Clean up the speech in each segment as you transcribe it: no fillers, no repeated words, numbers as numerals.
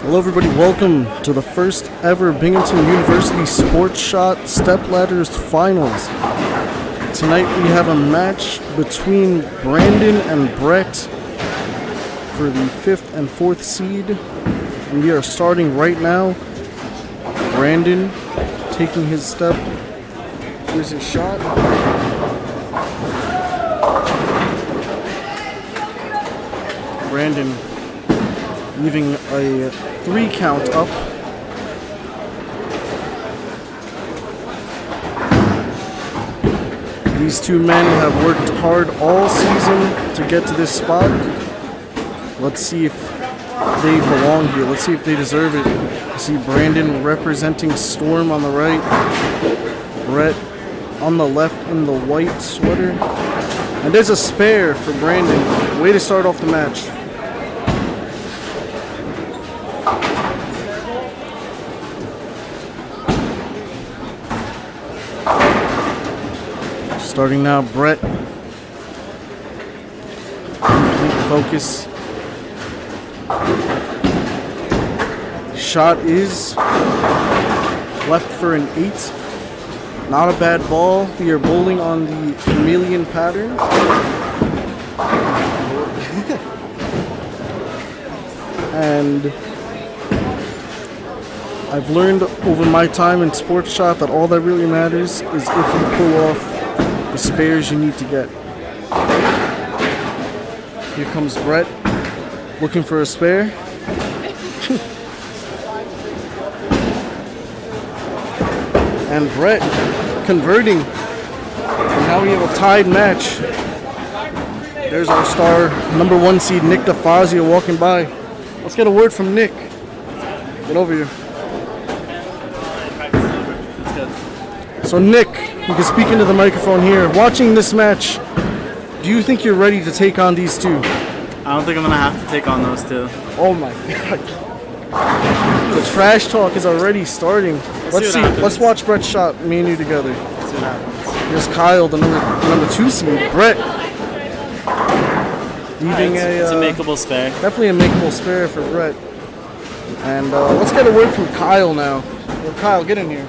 Hello everybody, welcome to the first ever Binghamton University Sports Shot Step Ladders Finals. Tonight we have a match between Brandon and Brett for the 5th and 4th seed. And we are starting right now. Brandon taking his step. Here's his shot. Brandon leaving a 3 count up. These two men have worked hard all season to get to this spot. Let's see if they belong here. Let's see if they deserve it. I see Brandon representing Storm on the right. Brett on the left in the white sweater. And there's a spare for Brandon. Way to start off the match. Starting now, Brett. Complete focus. Shot is left for an 8. Not a bad ball. We are bowling on the Chameleon Pattern. And I've learned over my time in sports shot that all that really matters is if you pull off the spares you need to get. Here comes Brett looking for a spare. And Brett converting. And now we have a tied match. There's our star, number 1 seed, Nick DeFazio, walking by. Let's get a word from Nick. Get over here. So Nick, you can speak into the microphone here. Watching this match, do you think you're ready to take on these two? I don't think I'm going to have to take on those two. Oh my god. The trash talk is already starting. Let's see. Let's watch Brett's shot, me and you together. Let's see what happens. Here's Kyle, the number 2 seed. Brett. Leaving it's a makeable spare. Definitely a makeable spare for Brett. And let's get a word from Kyle now. Well, Kyle, get in here.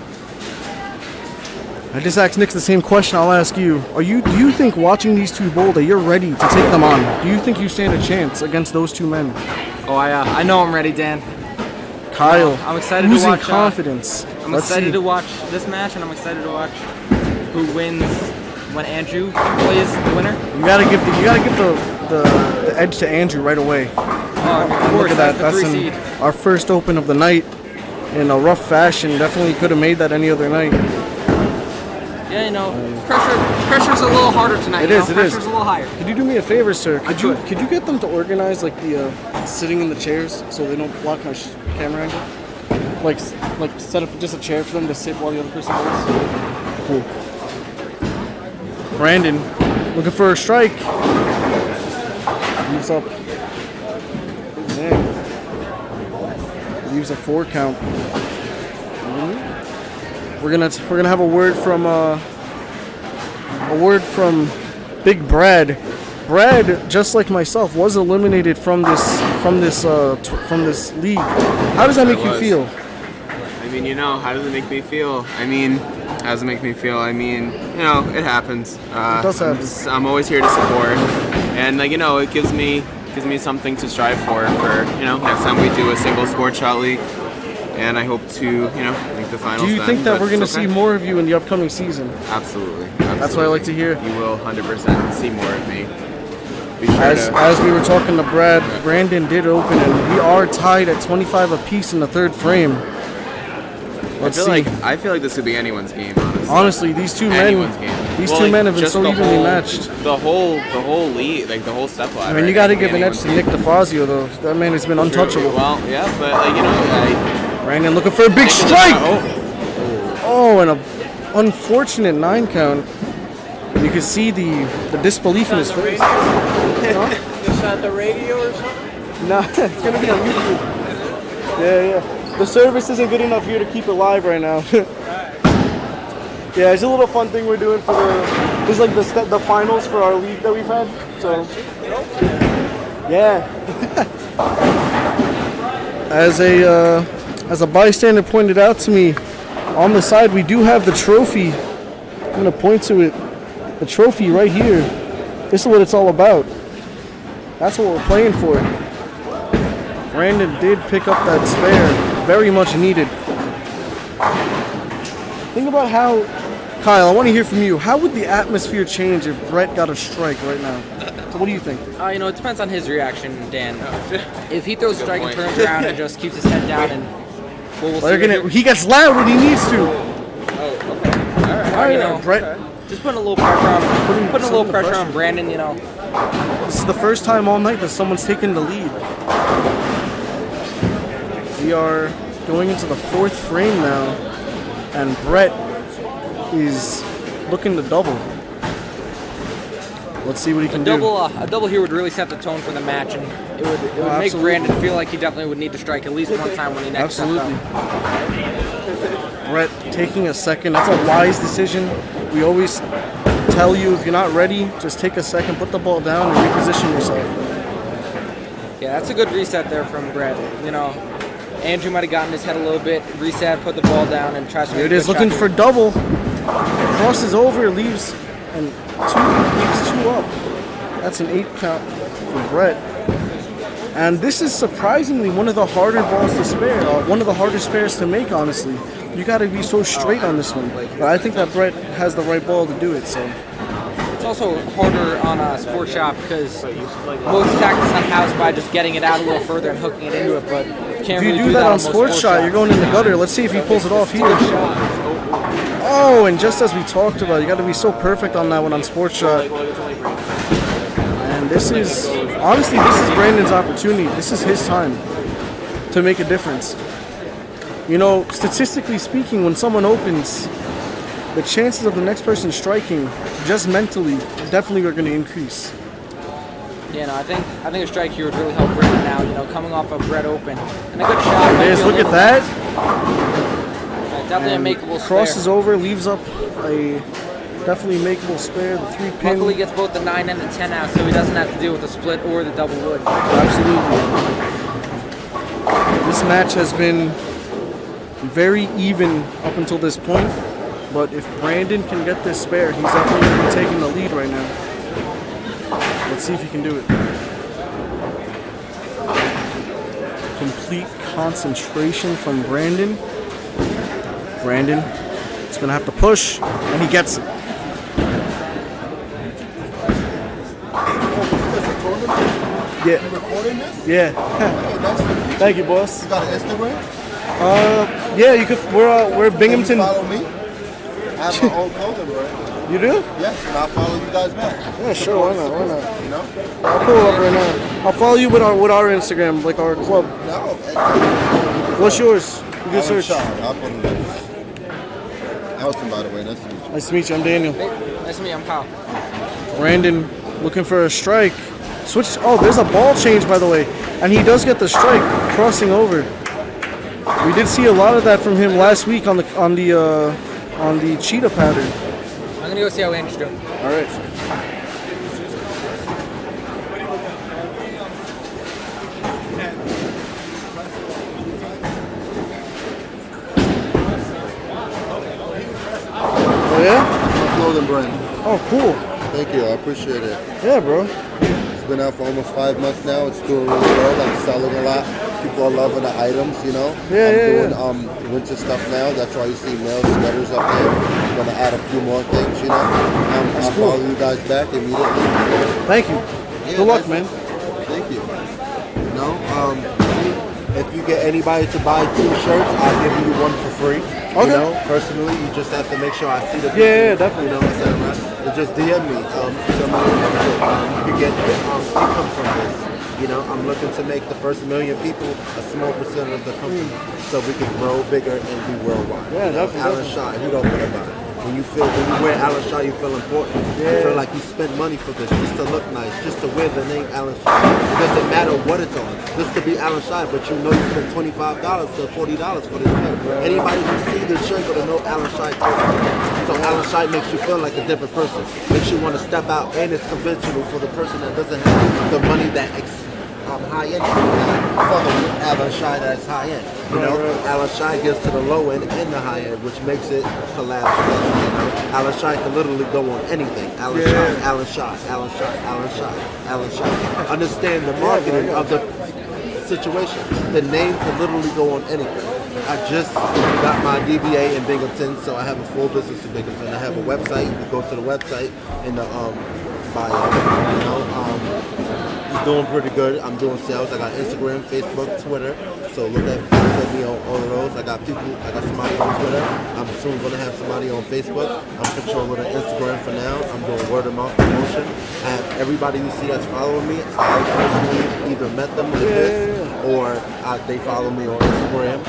I just asked Nick the same question I'll ask you. Do you think watching these two bowl that you're ready to take them on? Do you think you stand a chance against those two men? Oh, I know I'm ready, Dan. Kyle, I'm excited losing to watch, confidence. I'm excited to watch this match, and I'm excited to watch who wins when Andrew plays the winner. You gotta give the edge to Andrew right away. Of course, look at that. That's in our first open of the night in a rough fashion. Definitely could have made that any other night. Yeah, you know, pressure's a little harder tonight. Pressure's a little higher. Could you do me a favor, sir? Could you get them to organize like the sitting in the chairs so they don't block my camera angle? Like set up just a chair for them to sit while the other person goes. Cool. Brandon looking for a strike. Leaves up. Leaves a 4 count. We're gonna have a word from Big Brad. Brad, just like myself, was eliminated from this league. How does that make you feel? I mean, how does it make me feel? How does it make me feel? It happens. It does happen. I'm always here to support, and it gives me something to strive for next time we do a single sports shot league. And I hope to, make the finals. Do you think that we're going to see more of you in the upcoming season? Absolutely. That's what I like to hear. You will 100% see more of me. As we were talking to Brad, Brandon did open, and we are tied at 25 apiece in the 3rd frame. Let's see. I feel like this could be anyone's game, honestly. Honestly, these two men have been so evenly matched. The whole lead, the whole step ladder. You got to give an edge to Nick DeFazio, though. That man has been untouchable. Well, yeah, but Brandon looking for a big strike! Oh, and an unfortunate 9 count. You can see the disbelief in his face. Is that the radio or something? No, it's going to be on YouTube. Yeah. The service isn't good enough here to keep it live right now. Yeah, it's a little fun thing we're doing for this is like the finals for our league that we've had. So yeah. as a bystander pointed out to me, on the side we do have the trophy. I'm gonna point to it. The trophy right here. This is what it's all about. That's what we're playing for. Brandon did pick up that spare. Very much needed. Think about how, Kyle, I want to hear from you. How would the atmosphere change if Brett got a strike right now? So what do you think? You know, it depends on his reaction, Dan. If he throws a strike and turns around and just keeps his head down, and He gets loud when he needs to. All right, you know, Brett. just putting a little pressure on, putting a little pressure on Brandon. You know, This is the first time all night that someone's taken the lead. We are going into the 4th frame now, and Brett is looking to double. Let's see what he can do. A double here would really set the tone for the match, and it would make Brandon feel like he definitely would need to strike at least one time when he next steps Absolutely. up. Brett taking a second. That's a wise decision. We always tell you if you're not ready, just take a second, put the ball down, and reposition yourself. Yeah, that's a good reset there from Brett. You know, Andrew might have gotten his head a little bit, reset, put the ball down, and tries to. Here it is, looking for double. Crosses over, leaves two up. That's an 8 count for Brett. And this is surprisingly one of the harder balls to spare, one of the harder spares to make, honestly. You got to be so straight on this one. But I think that Brett has the right ball to do it, so. It's also harder on a sports shop because most tactics on house by just getting it out a little further and hooking it into it, but can't If you really do that on most sports shot, you're going in the gutter. Let's see if he pulls it off here. Oh, and just as we talked about, you got to be so perfect on that one on sports shot. And this is, honestly, this is Brandon's opportunity. This is his time to make a difference. You know, statistically speaking, when someone opens, the chances of the next person striking, just mentally, definitely are going to increase. Yeah, no, I think a strike here would really help Brandon now. You know, coming off a Brett open and a good shot. There it is. Look at that. Definitely And a makeable spare. crosses over, leaves up a definitely makeable spare. The 3-pin. Luckily, gets both the 9 and the 10 out, so he doesn't have to deal with the split or the double wood. Absolutely. This match has been very even up until this point, but if Brandon can get this spare, he's definitely going to be taking the lead right now. Let's see if he can do it. Complete concentration from Brandon. Brandon is going to have to push, and he gets it. Yeah. You recording this? Yeah. Hey, that's for Thank you, boss. You got an Instagram? Yeah, you could. We're Binghamton. Can you follow me? I have my own clothing brand. You do? Yes, and I'll follow you guys back. Yeah, sure. Why not? Why not? You know? I'll pull it up right now. I'll follow you with our Instagram, like our club. No. What's yours? You can Alan search. Shaw. I'll put it in. Elton, by the way. Nice to meet you. Nice to meet you. I'm Daniel. Nice to meet you. I'm Kyle. Brandon looking for a strike. Switch. Oh, there's a ball change, by the way, and he does get the strike, crossing over. We did see a lot of that from him last week on the cheetah pattern. I'm gonna go see how Andrew's doing. All right. Oh yeah? My clothing brand. Oh, cool. Thank you. I appreciate it. Yeah, bro. It's been out for almost 5 months now. It's doing really well. I'm selling a lot. People are loving the items, you know. I'm doing winter stuff now. That's why you see male sweaters up there. I'm gonna add a few more things, you know. I'll cool. follow you guys back immediately. Thank you. Yeah, Good luck, that's- man. Thank you. No, if you get anybody to buy 2 shirts, I'll give you one for free. Okay. You know, personally, you just have to make sure I see the Yeah, definitely. You know, etc. Just DM me. Somebody you can get income from this. You know, I'm looking to make the first 1 million people a small percent of the company, so we can grow bigger and be worldwide. Yeah, You know, definitely. Alan Shaw, you don't know about it. When you wear Alan Shaw, you feel important. You feel like you spend money for this, just to look nice, just to wear the name Alan Shaw. It doesn't matter what it's on. This could be Alan Shaw, but you know you spend $25 to $40 for this shirt. Anybody who see this shirt gonna know Alan Shaw. So Alan Shaw makes you feel like a different person. Makes you want to step out, and it's conventional for the person that doesn't have the money that high end. For the Alan Shy that's high end. You know, Alan Shy gets to the low end and the high end, which makes it collab together. You know, Alan Shy can literally go on anything. Alan Shy, Alan Shy, Alan Shy, Alan Shy, Alan Shy. Understand the marketing of the situation. The name can literally go on anything. I just got my DBA in Binghamton, so I have a full business in Binghamton. I have a website. You can go to the website in the bio. You know, it's doing pretty good. I'm doing sales. I got Instagram, Facebook, Twitter. So look at me on all of those. I got somebody on Twitter. I'm soon going to have somebody on Facebook. I'm controlling the Instagram for now. I'm doing word of mouth promotion. I have everybody you see that's following me. I personally either met them with this or they follow me on Instagram.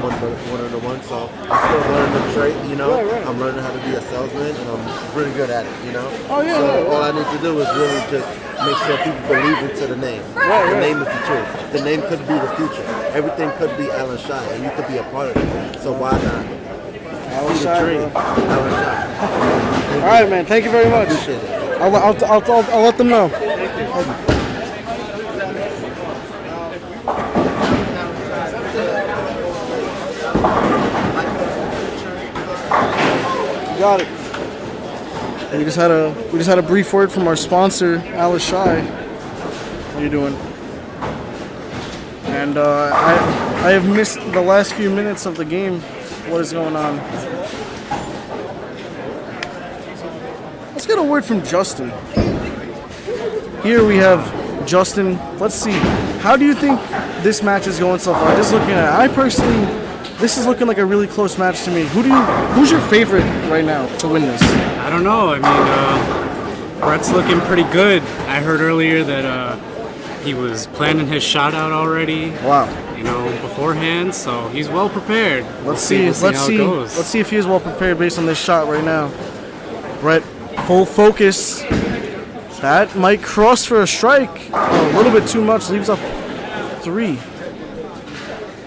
One of the ones. So I'm still learning the trade. You know, I'm learning how to be a salesman, and I'm pretty good at it. You know. So all I need to do is really just make sure people believe into the name. The name is the truth. The name could be the future. Everything could be Alan Shy, and you could be a part of it. So why not? Alan See the Shy, dream. bro. Alan Shy. All right, man. Thank you very much. Appreciate it. I'll let them know. Got it. We just had a brief word from our sponsor, Alice Shy. How you doing? And I have missed the last few minutes of the game. What is going on? Let's get a word from Justin. Here we have Justin. Let's see. How do you think this match is going so far? Just looking at it, I personally, this is looking like a really close match to me. Who's your favorite right now to win this? I don't know. I mean, Brett's looking pretty good. I heard earlier that he was planning his shot out already. Wow. You know, beforehand, so he's well prepared. Let's see how it goes. Let's see if he is well prepared based on this shot right now. Brett, full focus. That might cross for a strike. A little bit too much. Leaves up 3.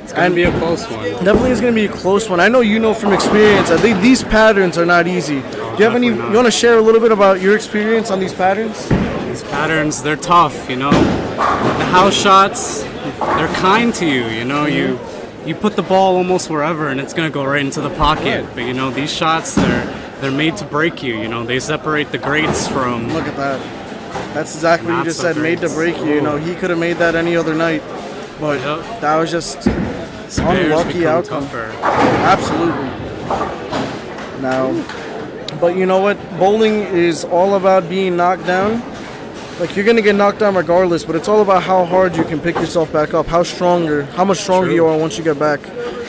It's going to be a close one. Definitely is going to be a close one. I know you know from experience. I think these patterns are not easy. Do you have any? You want to share a little bit about your experience on these patterns? These patterns, they're tough, you know. The house shots, they're kind to you, you know. You put the ball almost wherever and it's going to go right into the pocket. But, you know, these shots, they're made to break you, you know. They separate the greats from... Look at that. That's exactly what you just said, made to break you. You know, he could have made that any other night. But that was just unlucky outcome. Tougher. Absolutely. Now, but you know what? Bowling is all about being knocked down. Like, you're going to get knocked down regardless, but it's all about how hard you can pick yourself back up, how much stronger you are once you get back.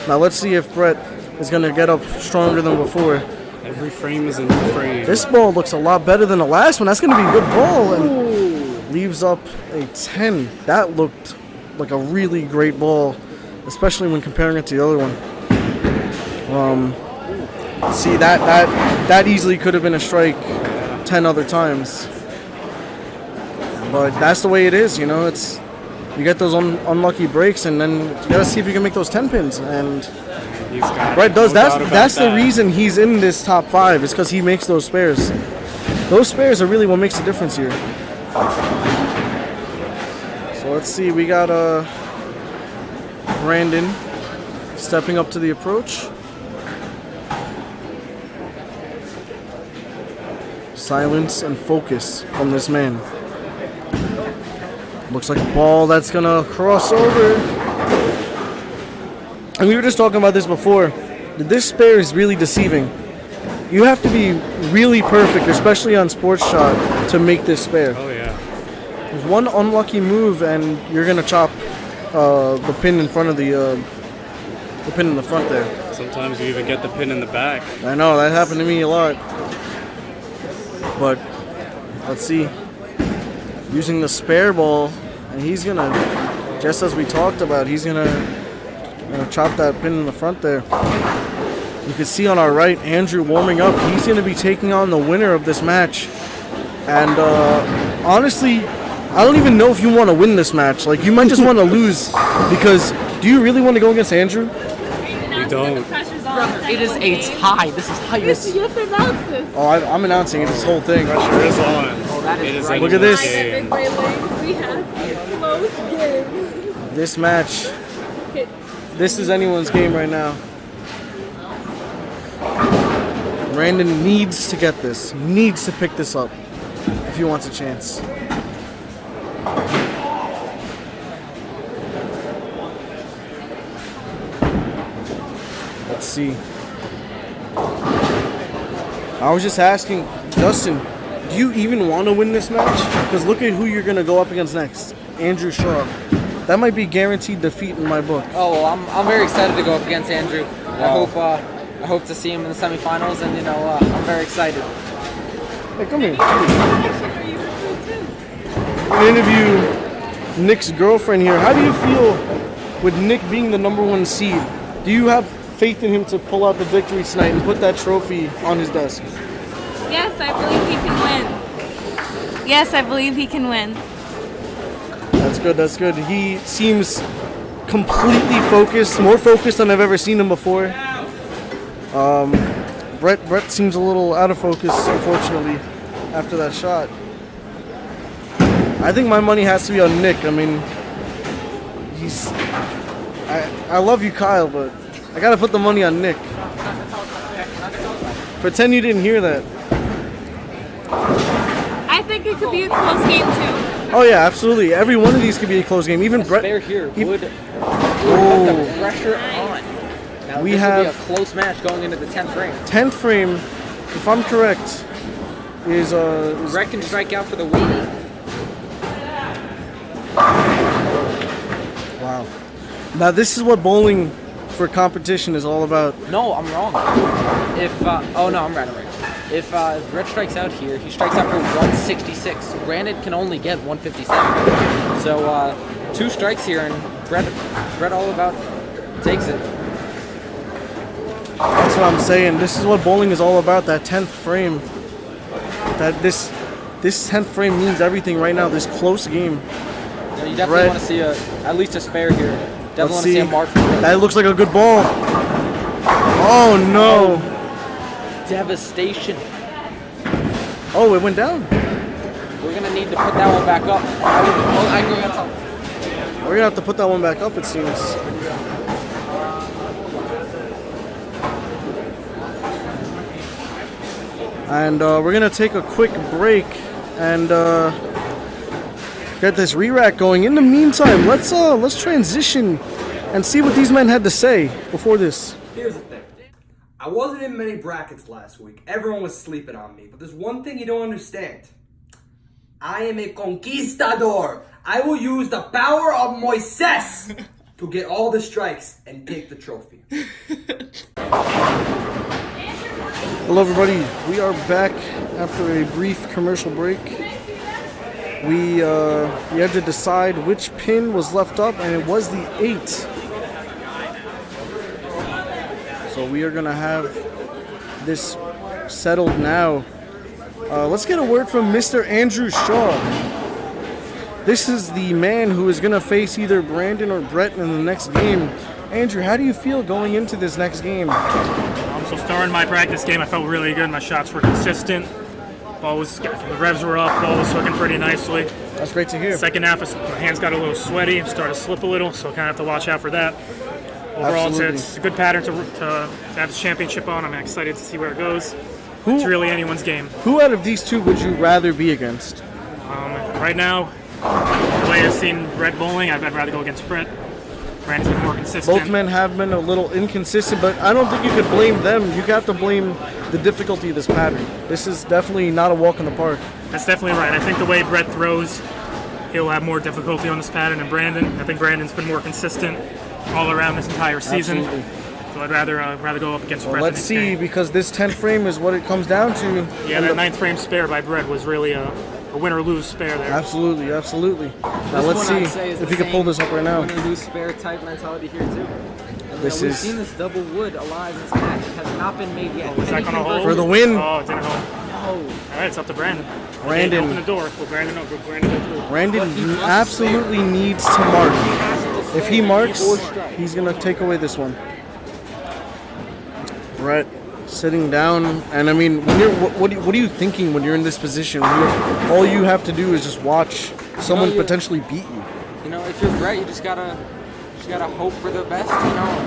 Now, let's see if Brett is going to get up stronger than before. Every frame is a new frame. This ball looks a lot better than the last one. That's going to be a good ball. And leaves up a 10. That looked like a really great ball, especially when comparing it to the other one. See, that easily could have been a strike 10 other times. But that's the way it is, you know. It's you get those unlucky breaks, and then you gotta see if you can make those 10 pins. And Brett does. That's the reason he's in this top 5 is because he makes those spares. Those spares are really what makes the difference here. So let's see. We got Brandon stepping up to the approach. Silence and focus from this man. Looks like a ball that's gonna cross over. And we were just talking about this before. This spare is really deceiving. You have to be really perfect, especially on sports shot, to make this spare. Oh yeah. There's one unlucky move, and you're gonna chop the pin in front of the pin in the front there. Sometimes you even get the pin in the back. I know that happened to me a lot. But let's see. Using the spare ball, and he's gonna, just as we talked about, he's gonna chop that pin in the front there. You can see on our right, Andrew warming up. He's gonna be taking on the winner of this match. And honestly, I don't even know if you want to win this match. Like, you might just want to lose, because do you really want to go against Andrew? You don't. It is a tie. This is how you have to announce this. Oh, I'm announcing it, this whole thing. Pressure is on. Oh, that is right. Look at this. Big Ray Lanes, we have a close game. This match This is anyone's game right now. Brandon needs to get this. Needs to pick this up if he wants a chance. Let's see. I was just asking, Dustin, do you even want to win this match? Because look at who you're going to go up against next. Andrew Shaw. That might be guaranteed defeat in my book. Oh, well, I'm very excited to go up against Andrew. I hope to see him in the semifinals, and I'm very excited. Hey, come here. We're going to interview Nick's girlfriend here. How do you feel with Nick being the #1 seed? Do you have faith in him to pull out the victory tonight and put that trophy on his desk? Yes, I believe he can win. Yes, I believe he can win. That's good, that's good. He seems completely focused, more focused than I've ever seen him before. Brett seems a little out of focus, unfortunately, after that shot. I think my money has to be on Nick. I mean, I love you, Kyle, but I gotta put the money on Nick. Pretend you didn't hear that. I think it could be a close game too. Oh yeah, absolutely. Every one of these could be a close game. Even Brett. Spare here would put the pressure on. Now, We this have will be a close match going into the 10th frame. 10th frame, if I'm correct, is Brett can strike out for the win. Wow. Now this is what bowling for competition is all about. No, I'm wrong. I'm right. If Brett strikes out here, he strikes out for 166. Brandon can only get 157. So 2 strikes here, and Brett all about takes it. That's what I'm saying. This is what bowling is all about. That 10th frame. That this 10th frame means everything right now. This close game. Yeah, you definitely want to see at least a spare here. Definitely want to see a mark. That looks like a good ball. Oh no! Devastation. Oh, it went down. We're gonna need to put that one back up. I agree on something. We're gonna have to put that one back up, it seems. And we're gonna take a quick break and get this re-rack going. In the meantime, let's transition and see what these men had to say before this. Here's the thing. I wasn't in many brackets last week. Everyone was sleeping on me. But there's one thing you don't understand. I am a conquistador. I will use the power of Moises to get all the strikes and take the trophy. Hello everybody, we are back after a brief commercial break. We had to decide which pin was left up, and it was the 8. So we are gonna have this settled now. Let's get a word from Mr. Andrew Shaw. This is the man who is gonna face either Brandon or Brett in the next game. Andrew, how do you feel going into this next game? So starting my practice game, I felt really good. My shots were consistent. The revs were up. Ball was hooking pretty nicely. That's great to hear. Second half, my hands got a little sweaty. Started to slip a little, so I kind of have to watch out for that. Overall, it's a good pattern to have the championship on. I'm excited to see where it goes. It's really anyone's game. Who out of these two would you rather be against? Right now, the way I've seen Brett bowling, I'd rather go against Brett. Brandon's been more consistent. Both men have been a little inconsistent, but I don't think you could blame them. You have to blame the difficulty of this pattern. This is definitely not a walk in the park. That's definitely right. I think the way Brett throws, he'll have more difficulty on this pattern than Brandon. I think Brandon's been more consistent all around this entire season. Absolutely. So I'd rather go up against Brett. Let's see, because this 10th frame is what it comes down to. Yeah, that 9th frame spare by Brett was really a win or lose spare there. Absolutely, absolutely. Now let's see if he can pull this up right now. Win or lose spare type mentality here too. We've seen this double wood alive in this match. It has not been made yet. Is that going to hold? For the win. Oh, it didn't hold. No. All right, it's up to Brandon. Brandon. Open the door. Will Brandon go through? Brandon absolutely needs to mark. If he marks, he's going to take away this one. Brett sitting down, and I mean, when you're, what are you thinking when you're in this position? All you have to do is just watch someone potentially beat you. You know, if you're Brett, you just gotta just gotta hope for the best,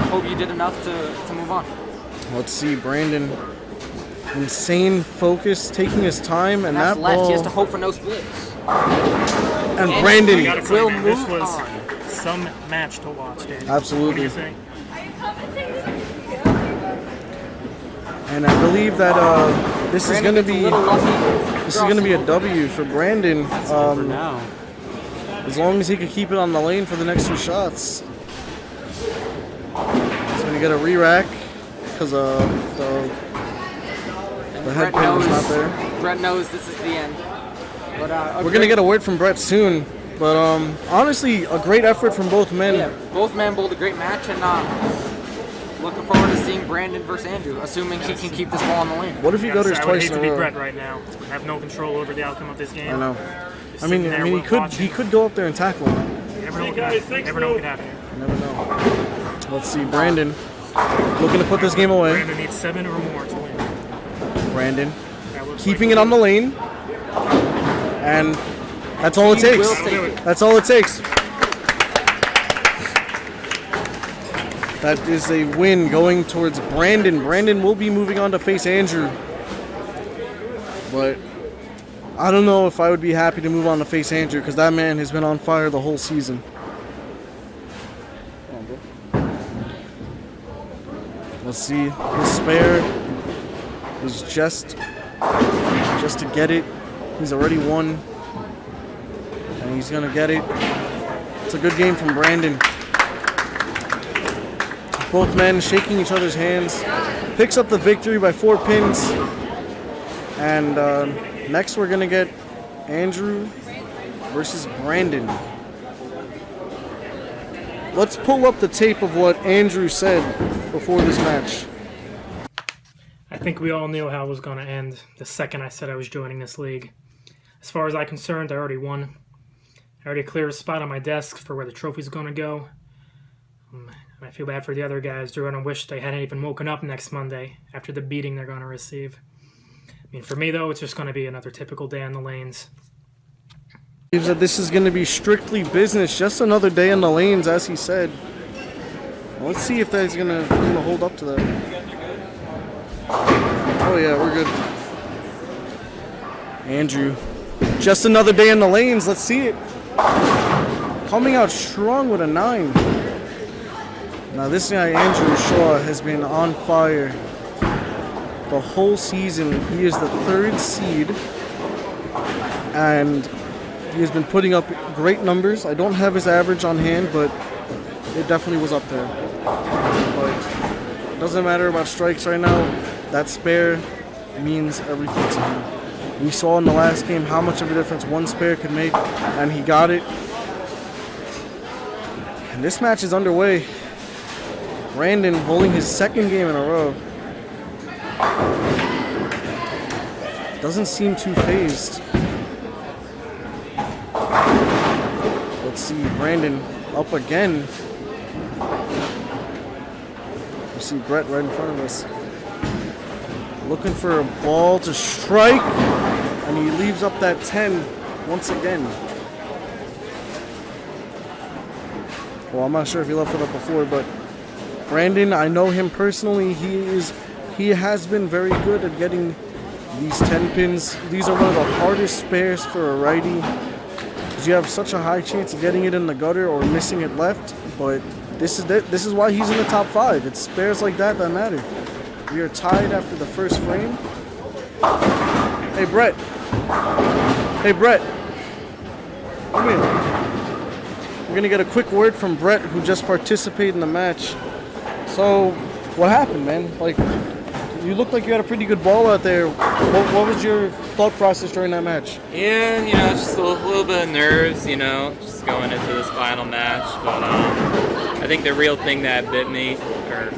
hope you did enough to move on. Let's see, Brandon. Insane focus, taking his time, and That's that left. ball. He has to hope for no splits. And Brandon. I gotta tell you, will man, move this was on. some match to watch, Dave. Absolutely. What do you think? And I believe that this is Brandon going to gets a be little lucky. this is going to be a W for Brandon. Over now. As long as he can keep it on the lane for the next 2 shots. He's going to get a re-rack because the head pin was not there. Brett knows this is the end. But, We're going to get a word from Brett soon. But honestly, a great effort from both men. Yeah, both men bowled a great match, and looking forward to seeing Brandon versus Andrew, assuming he can keep this ball on the lane. What if he gutters I would twice hate in to a be row? Brett right now. I have no control over the outcome of this game. I know. Just I mean, sitting there he could go up there and tackle him. You never know what can happen. Never know what can happen. You never know. Let's see, Brandon looking to put this game away. Brandon needs 7 or more to win. Brandon That looks keeping like it on the lane, and that's all it He takes. will take it. That's all it takes. That is a win going towards Brandon. Brandon will be moving on to face Andrew. But I don't know if I would be happy to move on to face Andrew because that man has been on fire the whole season. Let's see. His spare was just to get it. He's already won. And he's going to get it. It's a good game from Brandon. Both men shaking each other's hands. Picks up the victory by 4 pins. And next we're going to get Andrew versus Brandon. Let's pull up the tape of what Andrew said before this match. I think we all knew how it was going to end the second I said I was joining this league. As far as I'm concerned, I already won. I already cleared a spot on my desk for where the trophy's going to go. And I feel bad for the other guys. They're going to wish they hadn't even woken up next Monday after the beating they're going to receive. I mean, for me, though, it's just going to be another typical day on the lanes. Believes that this is going to be strictly business, just another day in the lanes, as he said. Well, let's see if that's going to hold up to that. Oh yeah, we're good. Andrew, just another day in the lanes. Let's see it. Coming out strong with a 9. Now this guy, Andrew Shaw, has been on fire the whole season. He is the 3rd seed, and he has been putting up great numbers. I don't have his average on hand, but it definitely was up there. But it doesn't matter about strikes right now. That spare means everything to him. We saw in the last game how much of a difference one spare could make, and he got it. And this match is underway. Brandon bowling his 2nd game in a row. Doesn't seem too phased. Let's see, Brandon up again. You see Brett right in front of us. Looking for a ball to strike, and he leaves up that 10 once again. Well, I'm not sure if he left it up before, but Brandon, I know him personally. He has been very good at getting these 10 pins. These are one of the hardest spares for a righty, because you have such a high chance of getting it in the gutter or missing it left. But this is why he's in the top 5. It's spares like that matter. We are tied after the first frame. Hey, Brett. Hey, Brett. Come here. We're going to get a quick word from Brett, who just participated in the match. So, what happened, man? Like, you looked like you had a pretty good ball out there. What was your thought process during that match? Yeah, just a little bit of nerves, just going into this final match. But I think the real thing that bit me, or,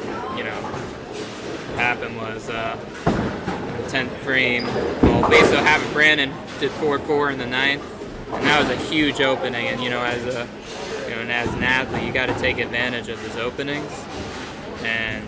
happened was the 10th frame. Well, basically what happened, Brandon did 4-4 in the 9th, and that was a huge opening. And as an athlete, you got to take advantage of those openings. And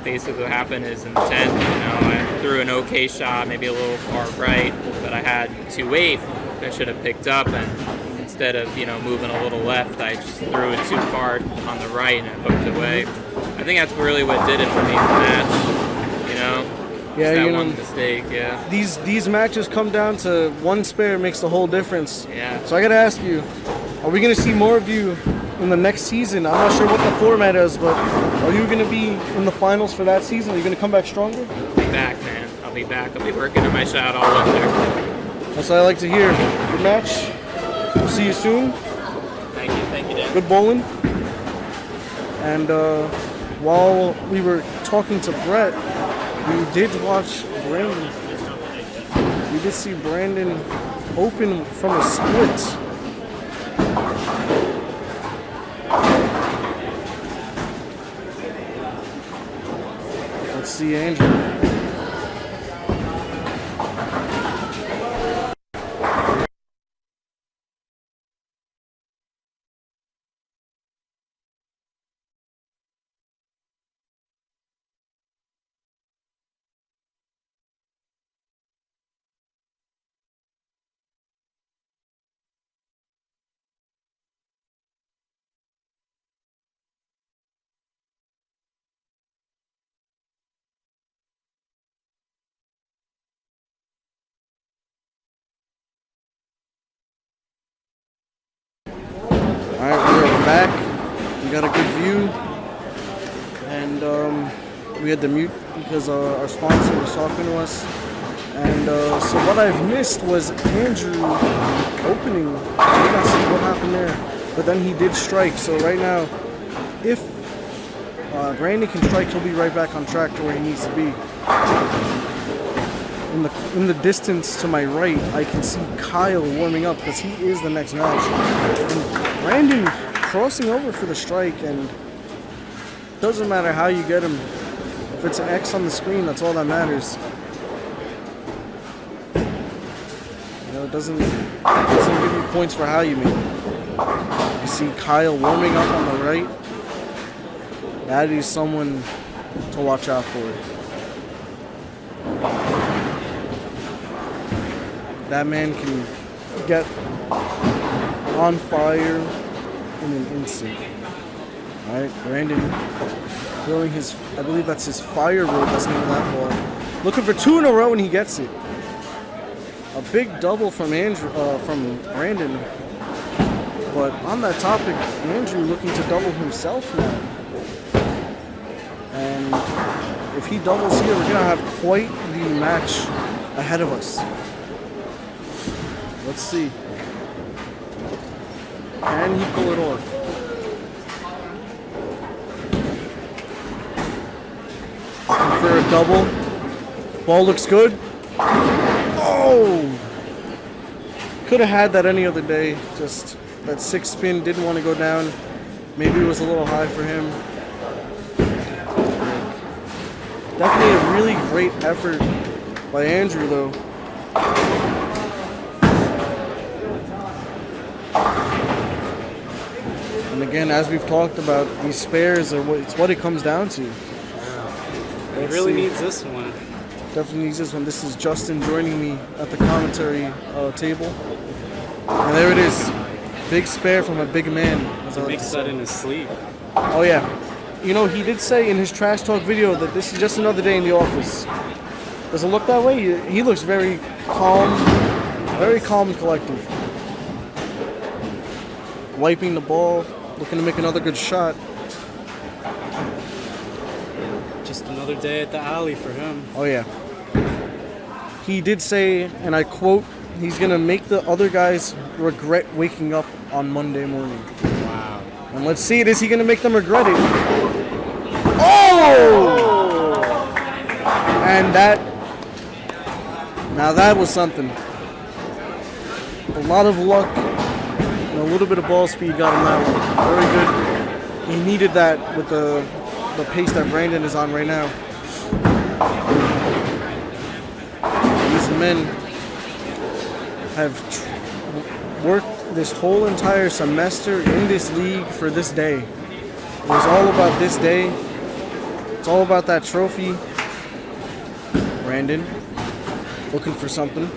basically what happened is in the 10th, I threw an okay shot, maybe a little far right, but I had 2-8 that I should have picked up, and instead of, moving a little left, I just threw it too far on the right and it hooked away. I think that's really what did it for me in the match, Yeah, Just that one mistake, yeah. These matches come down to one spare makes the whole difference. Yeah. So I gotta ask you, are we gonna see more of you in the next season? I'm not sure what the format is, but are you gonna be in the finals for that season? Are you gonna come back stronger? I'll be back, man. I'll be back. I'll be working on my shot all winter. That's what I like to hear. Good match. We'll see you soon. Thank you, Dan. Good bowling. And while we were talking to Brett, we did watch Brandon. We did see Brandon open from a split. Let's see Andrew. Alright, we're back. We got a good view. And we had to mute because our sponsor was talking to us. And so what I've missed was Andrew opening. We got to see what happened there. But then he did strike. So right now, if Brandon can strike, he'll be right back on track to where he needs to be. In the distance to my right, I can see Kyle warming up because he is the next match. And Brandon crossing over for the strike, and doesn't matter how you get him. If it's an X on the screen, that's all that matters. It doesn't give you points for how you make it. You see Kyle warming up on the right. That is someone to watch out for. That man can get on fire in an instant. Alright, Brandon throwing his, I believe that's his fire road, that's the name of that ball. Looking for two in a row and he gets it. A big double from from Brandon. But on that topic, Andrew looking to double himself now. And if he doubles here, we're going to have quite the match ahead of us. Let's see. Can he pull it off? Looking for a double. Ball looks good. Oh! Could have had that any other day. Just that six spin didn't want to go down. Maybe it was a little high for him. Definitely a really great effort by Andrew, though. And again, as we've talked about, these spares are what it comes down to. It really needs this one. Definitely needs this one. This is Justin joining me at the commentary table. And there it is. Big spare from a big man. He makes that in his sleep. Oh yeah. You know, he did say in his trash talk video that this is just another day in the office. Does it look that way? He looks very calm and collective. Wiping the ball, looking to make another good shot. Just another day at the alley for him. Oh yeah. He did say, and I quote, he's going to make the other guys regret waking up on Monday morning. Wow. And let's see it. Is he going to make them regret it? Oh! And now that was something. A lot of luck and a little bit of ball speed got him that one. Very good. He needed that with the pace that Brandon is on right now. These men have worked this whole entire semester in this league for this day. It was all about this day. It's all about that trophy. Brandon looking for something.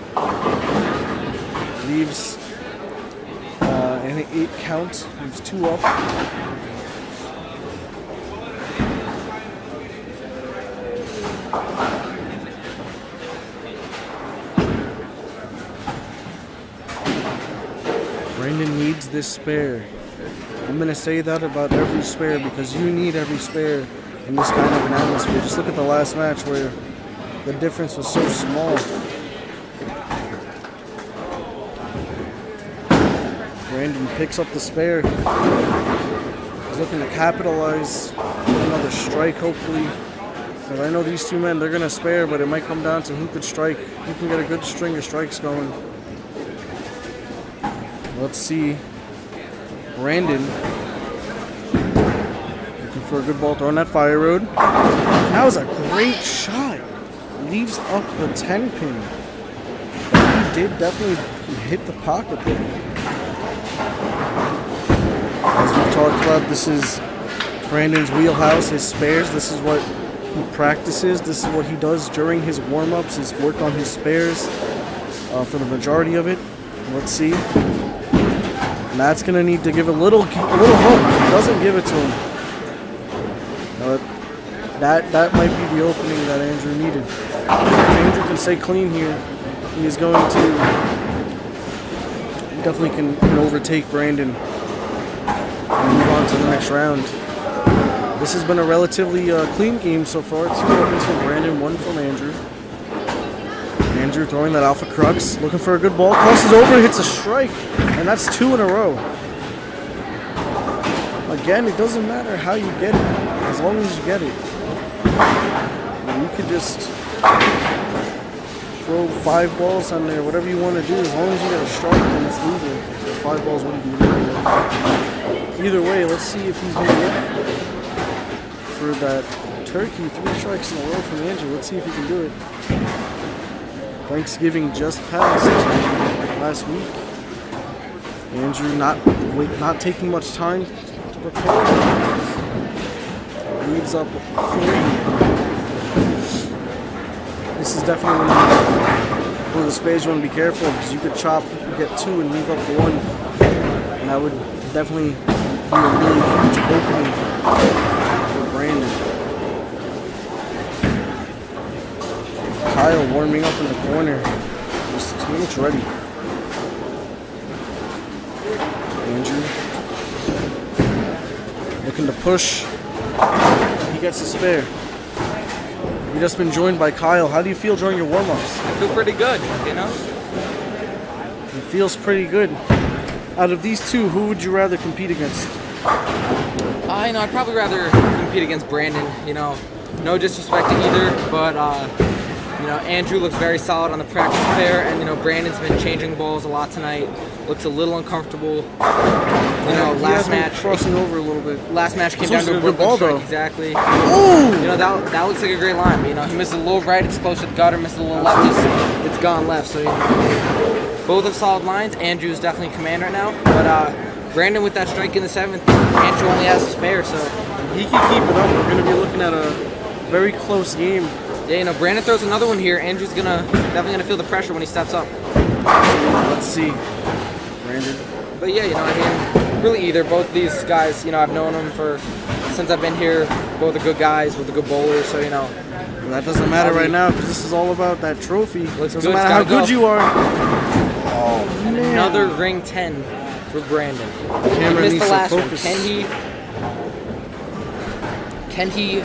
Leaves 8 count. He's 2 up. Brandon needs this spare. I'm going to say that about every spare because you need every spare in this kind of an atmosphere. Just look at the last match where the difference was so small. Brandon picks up the spare. He's looking to capitalize another strike, hopefully. Because I know these two men, they're going to spare, but it might come down to who could strike, who can get a good string of strikes going. Let's see. Brandon looking for a good ball, throwing that fire road. That was a great shot. Leaves up the 10 pin. He did definitely hit the pocket there. As we've talked about, this is Brandon's wheelhouse, his spares. This is what he practices. This is what he does during his warm-ups, is work on his spares for the majority of it. Let's see. Matt's gonna need to give a little hook. He doesn't give it to him. That might be the opening that Andrew needed. If Andrew can stay clean here, he is going to. He definitely can overtake Brandon and move on to the next round. This has been a relatively clean game so far. 2 opens from Brandon, 1 from Andrew. Andrew throwing that alpha crux, looking for a good ball, crosses over, hits a strike, and that's 2 in a row. Again, it doesn't matter how you get it, as long as you get it. You could just throw 5 balls on there, whatever you want to do, as long as you get a strike, then it's legal. 5 balls wouldn't be legal. Either way, let's see if he's going to get for that turkey. 3 strikes in a row from Andrew. Let's see if he can do it. Thanksgiving just passed last week. Andrew not taking much time to prepare. Leaves up 3. This is definitely one of the spades you want to be careful because you could chop, you get 2 and leave up 1. And that would definitely be a really huge opening for Brandon. Kyle warming up in the corner. Just he looks ready. Andrew looking to push. He gets a spare. You've just been joined by Kyle. How do you feel during your warm-ups? I feel pretty good, you know? It feels pretty good. Out of these two, who would you rather compete against? I'd probably rather compete against Brandon, you know. No disrespect to either, but you know, Andrew looks very solid on the practice fair, and you know, Brandon's been changing balls a lot tonight. Looks a little uncomfortable. You know, last match crossing over a little bit. Last match came down to a good ball strike, though. exactly. Ooh! You know, that looks like a great line. But, you know, he missed a little right, it's close to the gutter. Missed a little left, it's gone left. So you know, both have solid lines. Andrew's definitely command right now, but Brandon with that strike in the 7th. Andrew only has a spare, so he can keep it up. We're going to be looking at a very close game. Yeah, you know, Brandon throws another one here. Andrew's definitely gonna feel the pressure when he steps up. Let's see, Brandon. But yeah, you know, I mean, really either. Both of these guys, you know, I've known them since I've been here. Both are good guys with a good bowler, so you know. Well, that doesn't matter right now because this is all about that trophy. Doesn't good, matter how good you are. Oh man! Another ring 10 for Brandon. He missed the last one. Can he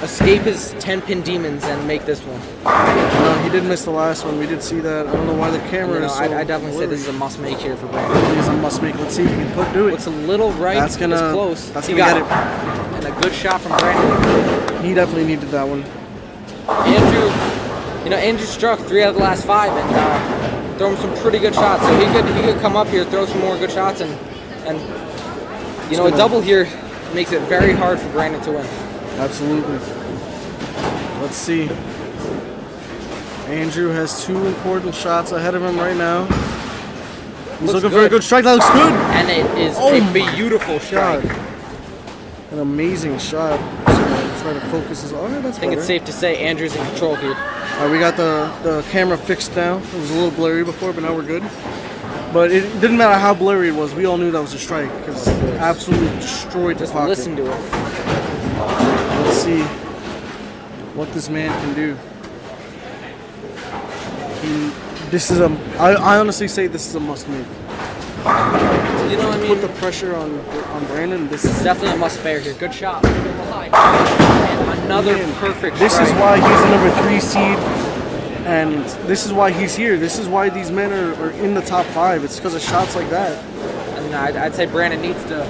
escape his 10-pin demons and make this one? No, he did miss the last one. We did see that. I don't know why the camera is so I definitely say this is a must-make here for Brandon. It is a must-make. Let's see if he can do it. Looks a little right. That's gonna, it's close. That's he gonna got get it. And a good shot from Brandon. He definitely needed that one. Andrew struck 3 out of the last 5 and throw him some pretty good shots. So he could come up here, throw some more good shots, and you know, a double here makes it very hard for Brandon to win. Absolutely. Let's see. Andrew has 2 important shots ahead of him right now. He's looking for a good strike. That looks good. And it is a beautiful strike. An amazing shot. Try to focus his. Alright, that's I think it's safe to say Andrew's in control here. Alright, we got the camera fixed now. It was a little blurry before, but now we're good. But it didn't matter how blurry it was. We all knew that was a strike because it absolutely destroyed the Just pocket. listen to it. Let's see what this man can do. I honestly say this is a must make. You know what I mean? Put the pressure on Brandon. This is Definitely a must spare here. Good shot. And another perfect This strike. is why he's the number 3 seed, and this is why he's here. This is why these men are in the top 5. It's because of shots like that. And I'd say Brandon needs to.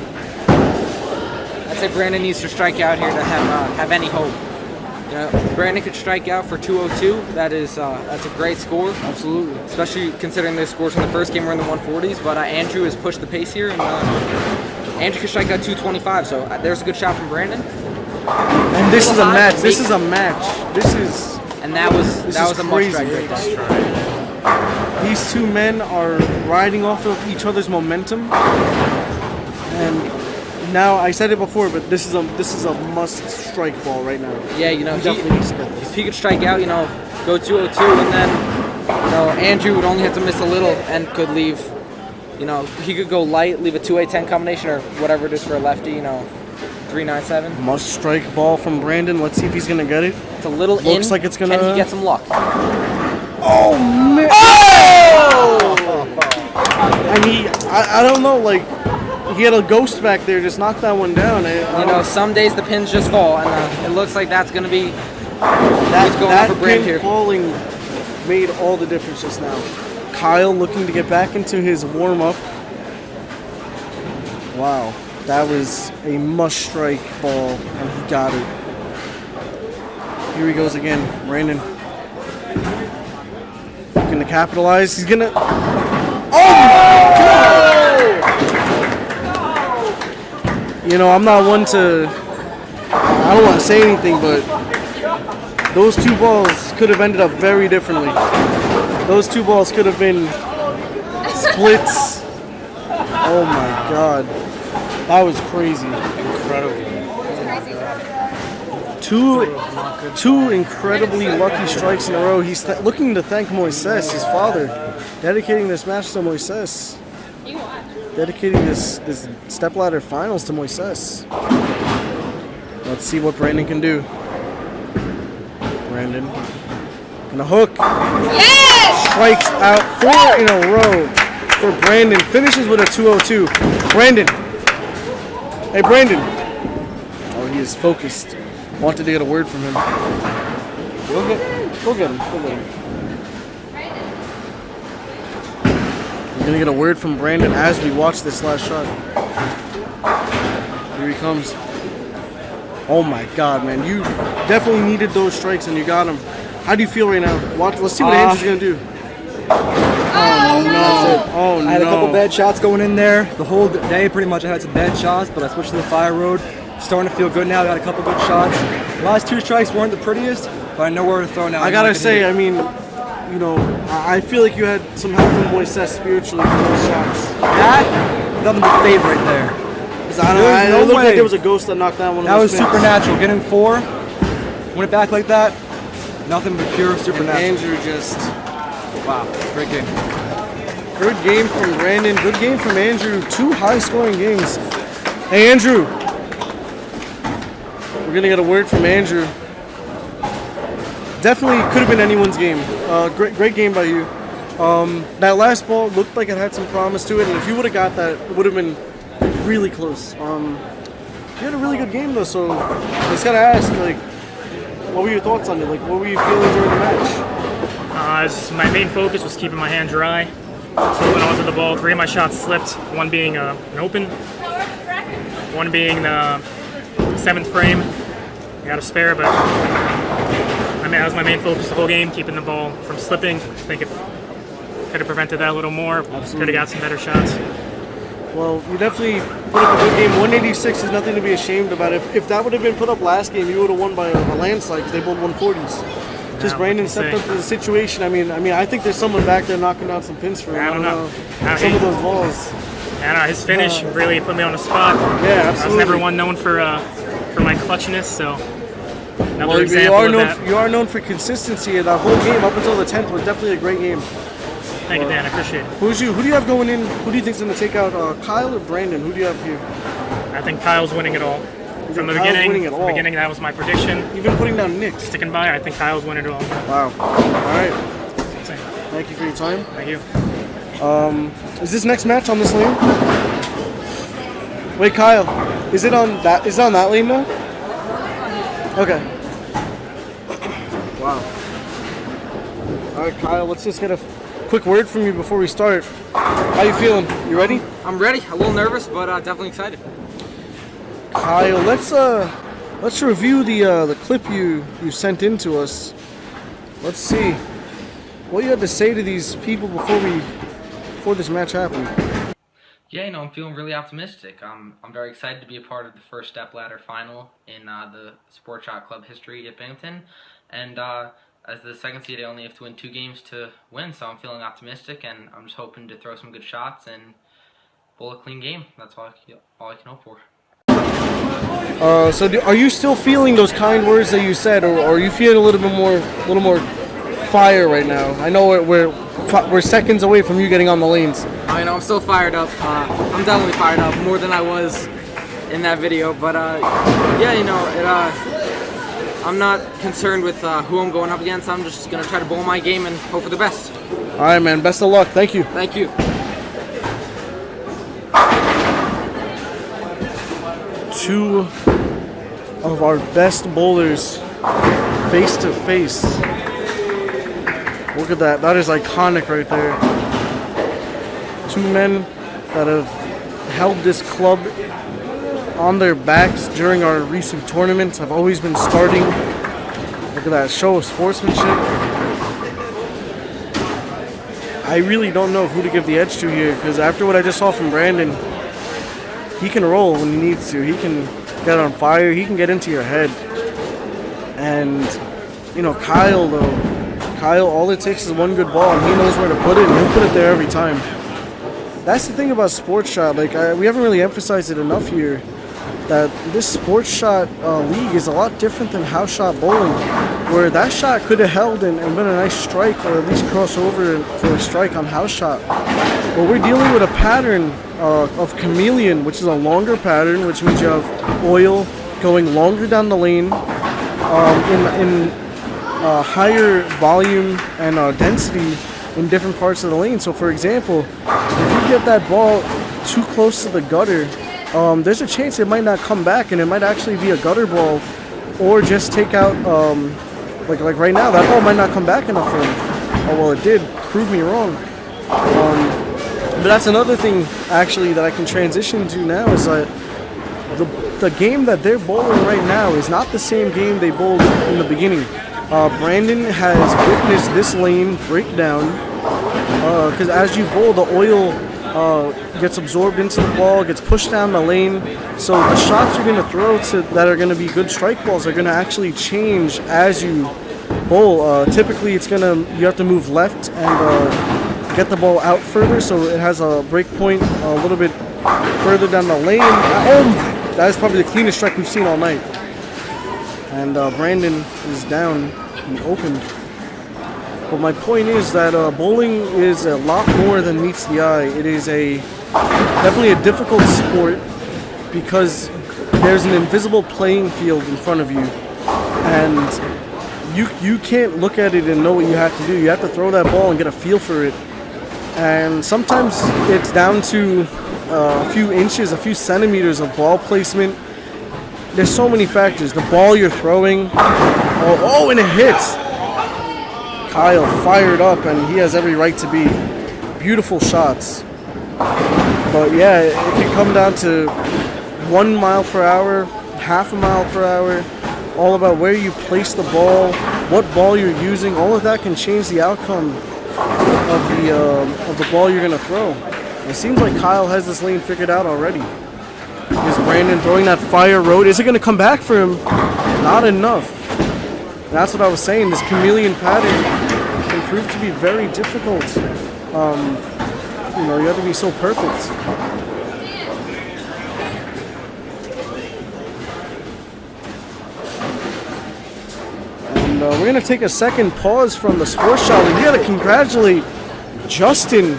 Strike out here to have any hope. You know, Brandon could strike out for 202. That's a great score. Absolutely. Especially considering the scores from the first game were in the 140s. But Andrew has pushed the pace here, and Andrew could strike out 225. So there's a good shot from Brandon. And this is a match. This is a match. And that was a must crazy. strike right there. These two men are riding off of each other's momentum, and now I said it before, but this is a must strike ball right now. Yeah, you know, he definitely needs to get this. If he could strike out, you know, go 202, and then, you know, Andrew would only have to miss a little and could leave, you know, he could go light, leave a 2-8-10 combination or whatever it is for a lefty, you know, 3-9-7. Must strike ball from Brandon. Let's see if he's gonna get it. It's a little Looks in. like it's gonna. Can he get some luck? Oh man! Oh! And I don't know, like. He had a ghost back there, just knocked that one down. You know, some days the pins just fall, and it looks like that's going to be what's going on for Brand here. That pin falling made all the difference just now. Kyle looking to get back into his warm-up. Wow, that was a must-strike ball, and he got it. Here he goes again, Brandon. Looking to capitalize. He's going to... Oh! You know, I'm not one to, I don't want to say anything, but those two balls could have ended up very differently. Those two balls could have been splits. Oh my God. That was crazy. Incredible. Two incredibly lucky strikes in a row. He's looking to thank Moises, his father, dedicating this match to Moises. Dedicating this stepladder finals to Moises. Let's see what Brandon can do. Brandon gonna hook. Yes! Strikes out 4 in a row for Brandon. Finishes with a 202. Brandon. Hey Brandon. Oh, he is focused. Wanted to get a word from him. Go get him. We're gonna get a word from Brandon as we watch this last shot. Here he comes. Oh my God, man! You definitely needed those strikes, and you got them. How do you feel right now? Let's see what Andrew's gonna do. Oh no! Oh no! I had a couple bad shots going in there. The whole day, pretty much, I had some bad shots, but I switched to the fire road. Starting to feel good now. Got a couple good shots. The last 2 strikes weren't the prettiest, but I know where to throw now. I gotta say, I mean, you know, I feel like you had some help from Moises spiritually for those shots. That, nothing but fade right there. It looked like there was a ghost that knocked down one of that those was pins. supernatural. Getting 4, went back like that, nothing but pure supernatural. Andrew just... Wow, great game. Good game from Brandon. Good game from Andrew. 2 high-scoring games. Hey, Andrew. We're going to get a word from Andrew. Definitely could have been anyone's game. Great game by you. That last ball looked like it had some promise to it, and if you would have got that, it would have been really close. You had a really good game, though, so I just got to ask, like, what were your thoughts on it? Like, what were you feeling during the match? My main focus was keeping my hand dry. Holding on to the ball. 3 of my shots slipped. One being an open. One being the 7th frame. I got a spare, but that was my main focus the whole game, keeping the ball from slipping. I think if could have prevented that a little more, could have got some better shots. Well, you definitely put up a good game. 186 is nothing to be ashamed about. If that would have been put up last game, you would have won by a landslide because they both 140s. Just Brandon stepped up to the situation. I mean, I think there's someone back there knocking down some pins for him. I don't know. Some of those balls. His finish really put me on the spot. Yeah, absolutely. I was never one known for my clutchness, so another You example are of known. that. You are known for consistency. And that whole game up until the 10th was definitely a great game. Thank you, Dan. I appreciate it. Who do you have going in? Who do you think's going to take out Kyle or Brandon? Who do you have here? I think Kyle's winning it all. From the beginning, that was my prediction. You've been putting down Nick. Sticking by, I think Kyle's winning it all. Wow. All right. Thank you for your time. Thank you. Is this next match on this lane? Wait, Kyle, is it on that? Is it on that lane now? Okay. Wow. All right, Kyle. Let's just get a quick word from you before we start. How you feeling? You ready? I'm ready. A little nervous, but definitely excited. Kyle, let's review the clip you sent in to us. Let's see what you had to say to these people before this match happened. Yeah, I'm feeling really optimistic. I'm very excited to be a part of the first step ladder final in the Sport Shot Club history at Binghamton. And as the second seed, I only have to win 2 games to win, so I'm feeling optimistic, and I'm just hoping to throw some good shots and bowl a clean game. That's all I can hope for. So are you still feeling those kind words that you said, or are you feeling a little more fire right now? I know we're seconds away from you getting on the lanes. I know I'm still fired up. I'm definitely fired up more than I was in that video. But I'm not concerned with who I'm going up against. I'm just gonna try to bowl my game and hope for the best. All right, man. Best of luck. Thank you. Thank you. Two of our best bowlers face to face. Look at that. That is iconic right there. 2 men that have held this club on their backs during our recent tournaments. Have always been starting. Look at that show of sportsmanship. I really don't know who to give the edge to here, because after what I just saw from Brandon, he can roll when he needs to. He can get on fire. He can get into your head. And, Kyle, though. Kyle, all it takes is one good ball, and he knows where to put it, and he'll put it there every time. That's the thing about sports shot. We haven't really emphasized it enough here, that this sports shot league is a lot different than house shot bowling, where that shot could have held and been a nice strike, or at least cross over for a strike on house shot. But we're dealing with a pattern of chameleon, which is a longer pattern, which means you have oil going longer down the lane in higher volume and density in different parts of the lane. So for example, if you get that ball too close to the gutter, there's a chance it might not come back, and it might actually be a gutter ball, or just take out like right now, that ball might not come back enough for him. Oh well, it did. Prove me wrong. But that's another thing actually that I can transition to now, is that the game that they're bowling right now is not the same game they bowled in the beginning. Brandon has witnessed this lane break down, because as you bowl, the oil gets absorbed into the ball, gets pushed down the lane. So the shots you're going to throw that are going to be good strike balls are going to actually change as you bowl. Typically, you have to move left and get the ball out further, so it has a break point a little bit further down the lane. That is probably the cleanest strike we've seen all night. And Brandon is down. He opened. But my point is that bowling is a lot more than meets the eye. It is definitely a difficult sport, because there's an invisible playing field in front of you, and you can't look at it and know what you have to do. You have to throw that ball and get a feel for it. And sometimes it's down to a few inches, a few centimeters of ball placement. There's so many factors. The ball you're throwing, and it hits. Kyle fired up, and he has every right to be. Beautiful shots. But yeah, it can come down to 1 mile per hour, half a mile per hour, all about where you place the ball, what ball you're using. All of that can change the outcome of the ball you're going to throw. It seems like Kyle has this lane figured out already. Is Brandon throwing that fire road? Is it going to come back for him? Not enough. And that's what I was saying. This chameleon pattern can prove to be very difficult. You have to be so perfect. And we're going to take a second pause from the sports shot. We got to congratulate Justin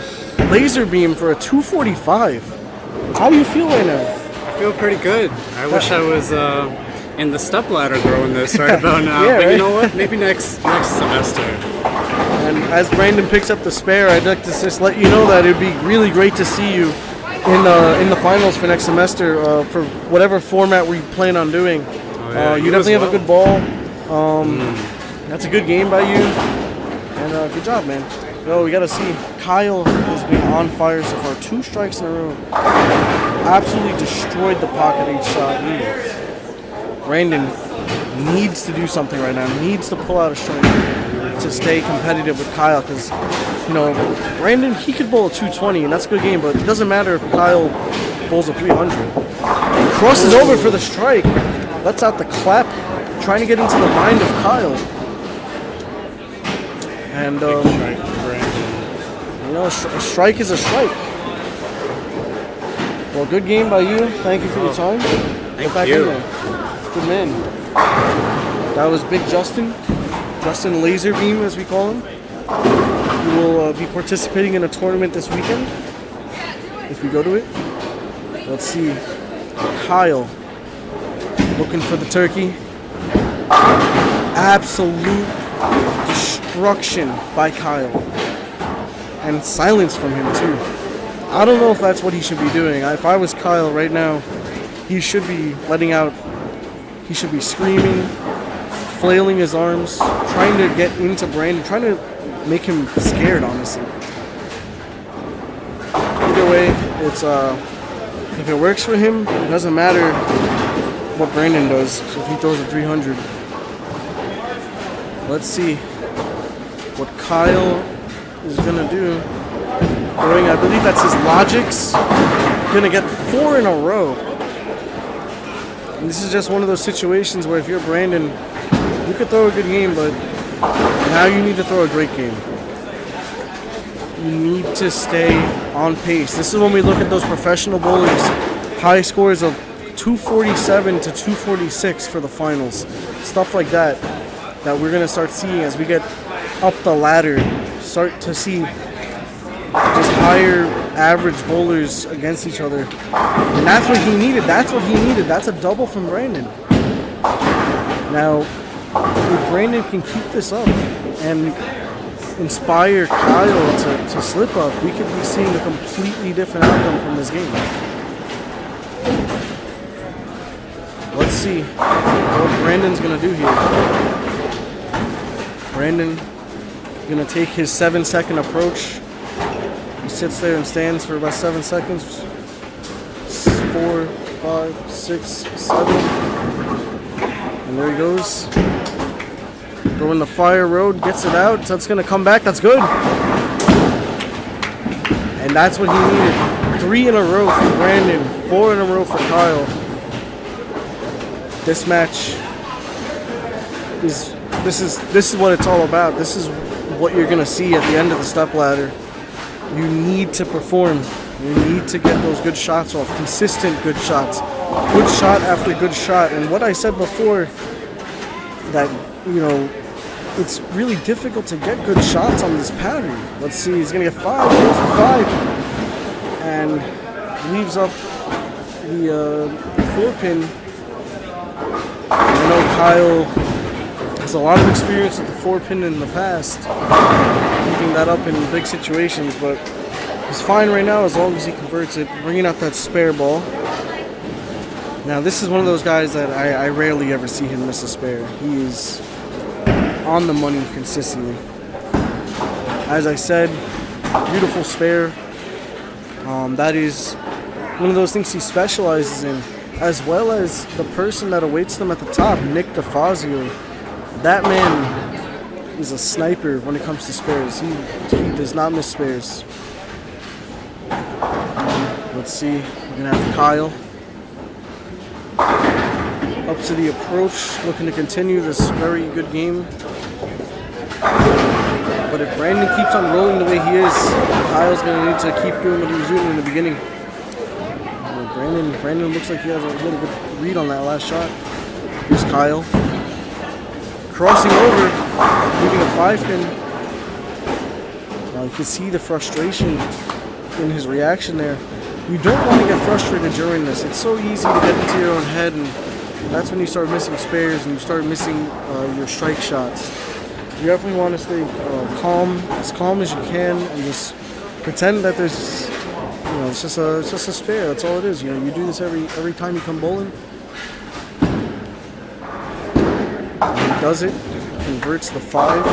laser beam for a 245. How do you feel right now? I feel pretty good. I wish I was in the stepladder throwing this right about now. Yeah, but right? you know what? Maybe next semester. And as Brandon picks up the spare, I'd like to just let you know that it'd be really great to see you in the finals for next semester for whatever format we plan on doing. You definitely have a good ball. That's a good game by you. And good job, man. Yo, we got to see. Kyle has been on fire so far. 2 strikes in a row. Absolutely destroyed the pocket each shot. Brandon needs to do something right now. Needs to pull out a strike to stay competitive with Kyle because, you know, Brandon, he could bowl a 220 and that's a good game, but it doesn't matter if Kyle bowls a 300. Crosses over for the strike. Lets out the clap, trying to get into the mind of Kyle. And, you know, a strike is a strike. Well, good game by you. Thank you for your time. Thank back you. in there. Good man. That was Big Justin. Justin Laserbeam, as we call him. He will be participating in a tournament this weekend, if we go to it. Let's see. Kyle, looking for the turkey. Absolute destruction by Kyle. And silence from him, too. I don't know if that's what he should be doing. If I was Kyle right now, he should be letting out, he should be screaming, flailing his arms, trying to get into Brandon, trying to make him scared, honestly. Either way, it's if it works for him, it doesn't matter what Brandon does. So if he throws a 300. Let's see what Kyle is gonna do. Throwing, I believe that's his Logic's. Gonna get 4 in a row. And this is just one of those situations where if you're Brandon, you could throw a good game, but now you need to throw a great game. You need to stay on pace. This is when we look at those professional bowlers, high scores of 247 to 246 for the finals. Stuff like that we're gonna start seeing as we get up the ladder. Start to see just higher average bowlers against each other. And that's what he needed. That's a double from Brandon. Now, if Brandon can keep this up and inspire Kyle to slip up, we could be seeing a completely different outcome from this game. Let's see what Brandon's going to do here. Brandon going to take his 7-second approach. He sits there and stands for about 7 seconds. 4, 5, 6, 7. And there he goes. Going the fire road, gets it out. So it's going to come back. That's good. And that's what he needed. 3 in a row for Brandon. 4 in a row for Kyle. This match is this is what it's all about. This is what you're going to see at the end of the step ladder. You need to perform. You need to get those good shots off. Consistent good shots. Good shot after good shot. And what I said before, that, you know, it's really difficult to get good shots on this pattern. Let's see, he's going to get 5. Goes for 5. And leaves up the 4-pin. I know Kyle has a lot of experience with the 4-pin in the past, picking that up in big situations, but he's fine right now as long as he converts it, bringing out that spare ball. Now, this is one of those guys that I rarely ever see him miss a spare. He is on the money consistently. As I said, beautiful spare. That is one of those things he specializes in, as well as the person that awaits them at the top, Nick DeFazio. That man is a sniper when it comes to spares. He does not miss spares. Let's see, we're going to have Kyle up to the approach, looking to continue this very good game. But if Brandon keeps on rolling the way he is, Kyle's going to need to keep doing what he was doing in the beginning. Brandon looks like he has a really good read on that last shot. Here's Kyle. Crossing over, leaving a 5-pin. You can see the frustration in his reaction there. You don't want to get frustrated during this. It's so easy to get into your own head, and that's when you start missing spares and you start missing your strike shots. You definitely want to stay calm as you can, and just pretend that there's, it's just a spare. That's all it is. You do this every time you come bowling. And he does it. Converts the 5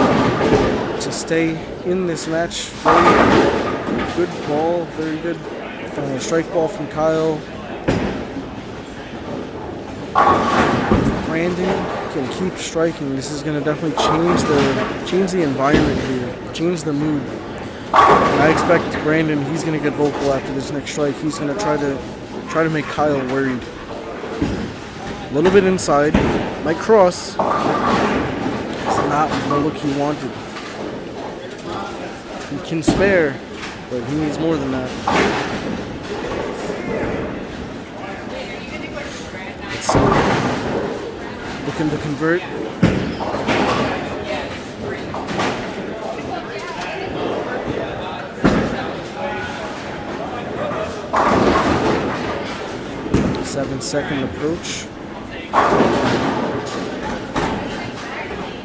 to stay in this match. Very good ball. Very good strike ball from Kyle. Brandon can keep striking. This is going to definitely change the environment here, change the mood. And I expect Brandon, he's going to get vocal after this next strike. He's going to try to make Kyle worried. A little bit inside, might cross. It's not the look he wanted. He can spare, but he needs more than that. Let's see. Looking to convert. Seven-second approach.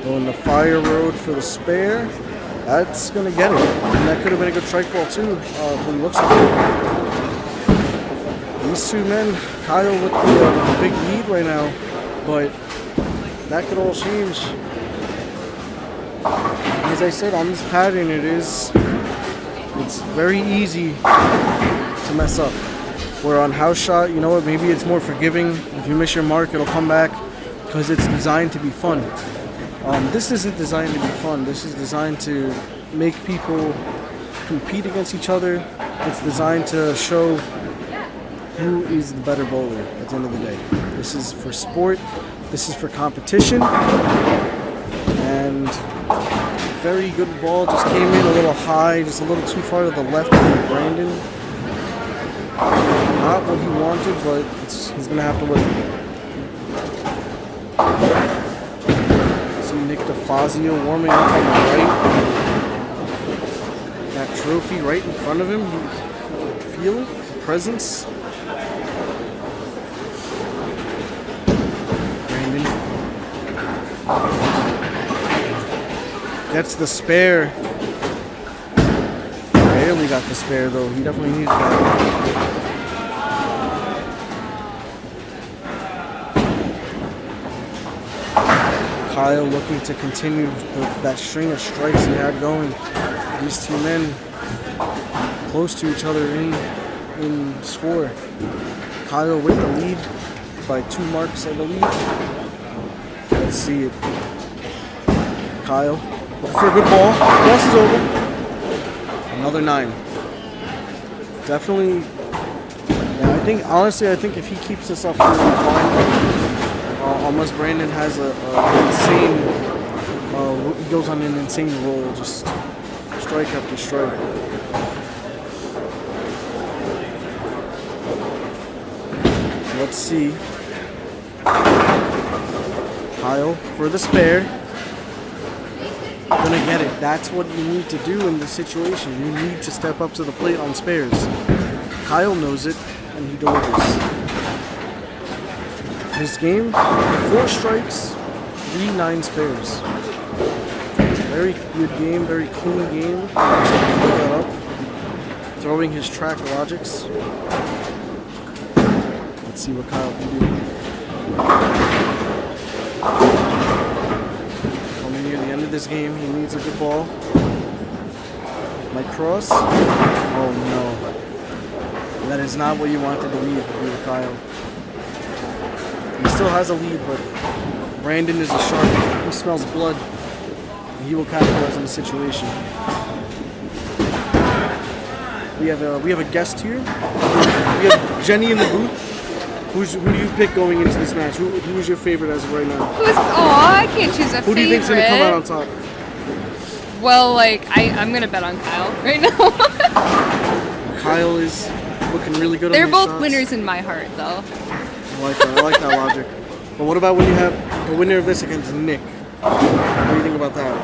Going the fire road for the spare. That's going to get it. And that could have been a good strike ball too, from the looks of it. These two men, Kyle with the big lead right now, but that could all change. As I said, on this pattern, it's very easy to mess up. Where on house shot, you know what, maybe it's more forgiving. If you miss your mark, it'll come back because it's designed to be fun. This isn't designed to be fun. This is designed to make people compete against each other. It's designed to show who is the better bowler at the end of the day. This is for sport. This is for competition. And very good ball. Just came in a little high, just a little too far to the left of Brandon. Not what he wanted, but he's going to have to wait. See Nick DeFazio warming up on the right. That trophy right in front of him. You feel it? The presence. Brandon gets the spare. Barely got the spare though. He definitely needed that. Kyle looking to continue that string of strikes he had going. These two men close to each other in score. Kyle with the lead by 2 marks, I believe. Let's see it. Kyle looking for a good ball. Cross is over. Another 9. Definitely. Yeah, honestly, I think if he keeps this up, he'll be fine. Unless Brandon has an insane, he goes on an insane roll, just strike after strike. Let's see. Kyle for the spare. Gonna get it. That's what you need to do in this situation. You need to step up to the plate on spares. Kyle knows it, and he delivers. His game, 4 strikes, 3 9 spares. Very good game, very clean game. That up. Throwing his track logics. Let's see what Kyle can do. Coming near the end of this game, he needs a good ball. Might cross. Oh no. That is not what you wanted to lead with Kyle. He still has a lead, but Brandon is a shark. He smells blood. And he will capitalize on the situation. We have a guest here. We have Jenny in the booth. Who do you pick going into this match? Who is your favorite as of right now? I can't choose a favorite. Who do you think's gonna come out on top? Well, I'm gonna bet on Kyle right now. Kyle is looking really good. They're on both shots. winners in my heart, though. I like that logic. But what about when you have the winner of this against Nick? What do you think about that?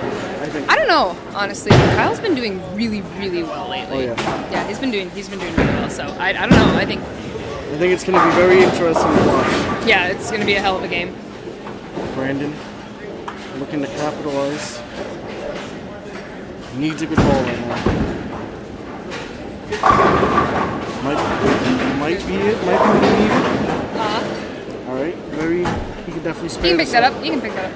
you think? I don't know, honestly. Kyle's been doing really, really well lately. Oh, yeah. Yeah, he's been doing really well. So I don't know. I think it's going to be very interesting to watch. yeah, it's gonna be a hell of a game. Brandon looking to capitalize. Needs a good ball right now. Might be it. Might be what he needed. All right, he can definitely spare. You can pick that up. You can pick that up.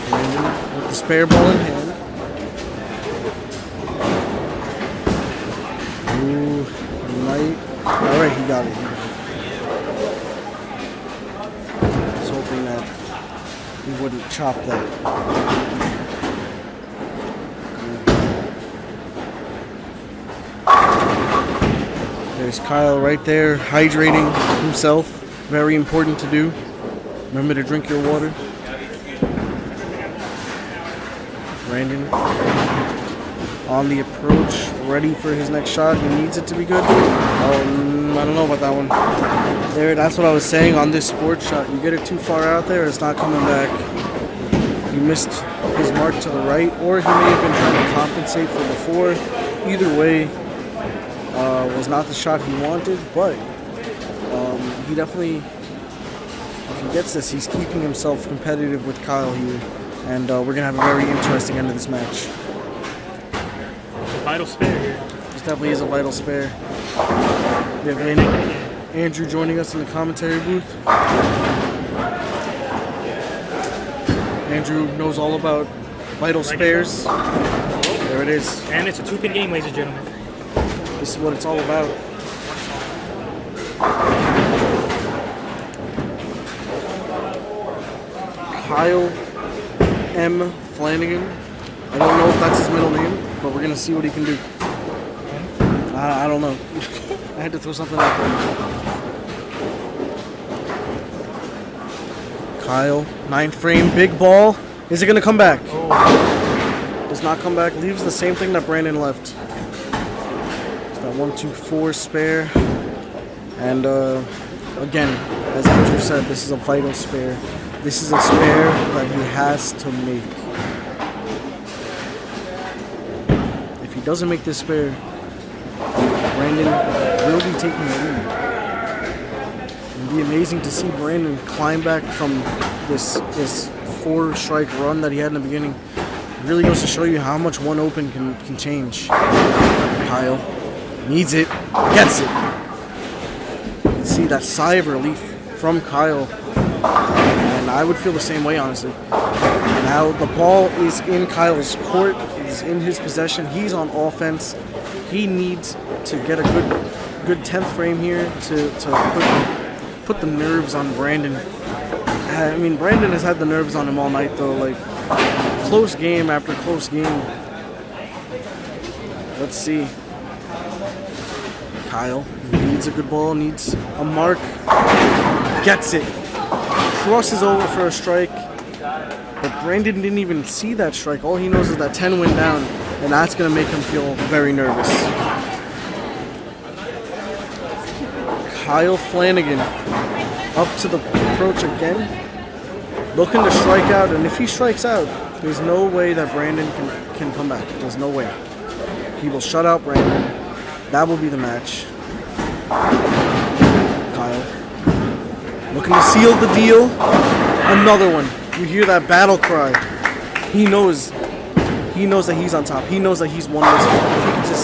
Brandon with the spare ball in hand. Ooh, might. All right, he got it. I was hoping that he wouldn't chop that. There's Kyle right there, hydrating himself. Very important to do. Remember to drink your water. Brandon on the approach, ready for his next shot. He needs it to be good. I don't know about that one. That's what I was saying on this sports shot. You get it too far out there, it's not coming back. He missed his mark to the right, or he may have been trying to compensate for before. Either way, was not the shot he wanted, but he definitely, if he gets this, he's keeping himself competitive with Kyle here, and we're going to have a very interesting end of this match. Vital spare here. This definitely is a vital spare. We have Andrew joining us in the commentary booth. Andrew knows all about vital spares. There it is. And it's a 2-pin game, ladies and gentlemen. This is what it's all about. Kyle M. Flanagan. I don't know if that's his middle name, but we're going to see what he can do. I don't know. I had to throw something out there. Kyle, 9th frame, big ball. Is it going to come back? Does not come back. Leaves the same thing that Brandon left. It's that 1-2-4 spare. And again, as Andrew said, this is a vital spare. This is a spare that he has to make. If he doesn't make this spare, Brandon will be taking the lead. It'd be amazing to see Brandon climb back from this 4-strike run that he had in the beginning. It really goes to show you how much one open can change. Kyle needs it, gets it. You can see that sigh of relief from Kyle. And I would feel the same way, honestly. Now the ball is in Kyle's court. It's in his possession. He's on offense. He needs to get a good 10th frame here to put the nerves on Brandon. I mean, Brandon has had the nerves on him all night, though. Like, close game after close game. Let's see. Kyle needs a good ball, needs a mark. Gets it. Crosses over for a strike. But Brandon didn't even see that strike. All he knows is that 10 went down, and that's going to make him feel very nervous. Kyle Flanagan up to the approach again, looking to strike out, and if he strikes out, there's no way that Brandon can come back. There's no way. He will shut out Brandon. That will be the match. Kyle looking to seal the deal. Another one. You hear that battle cry. He knows that he's on top. He knows that he's won this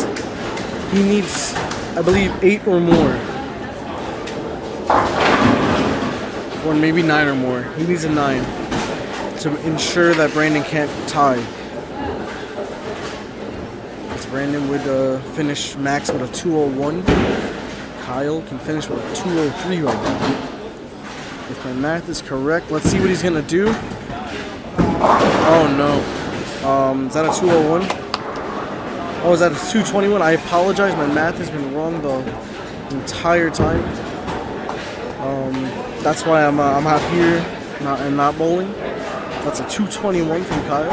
one. He needs, I believe, 8 or more. Or maybe 9 or more. He needs a 9 to ensure that Brandon can't tie. As Brandon would finish max with a 201. Kyle can finish with a 203 right now. If my math is correct, let's see what he's gonna do. Oh no. Is that a 201? Oh, is that a 221? I apologize, my math has been wrong the entire time. That's why I'm out here and not bowling. That's a 221 from Kyle.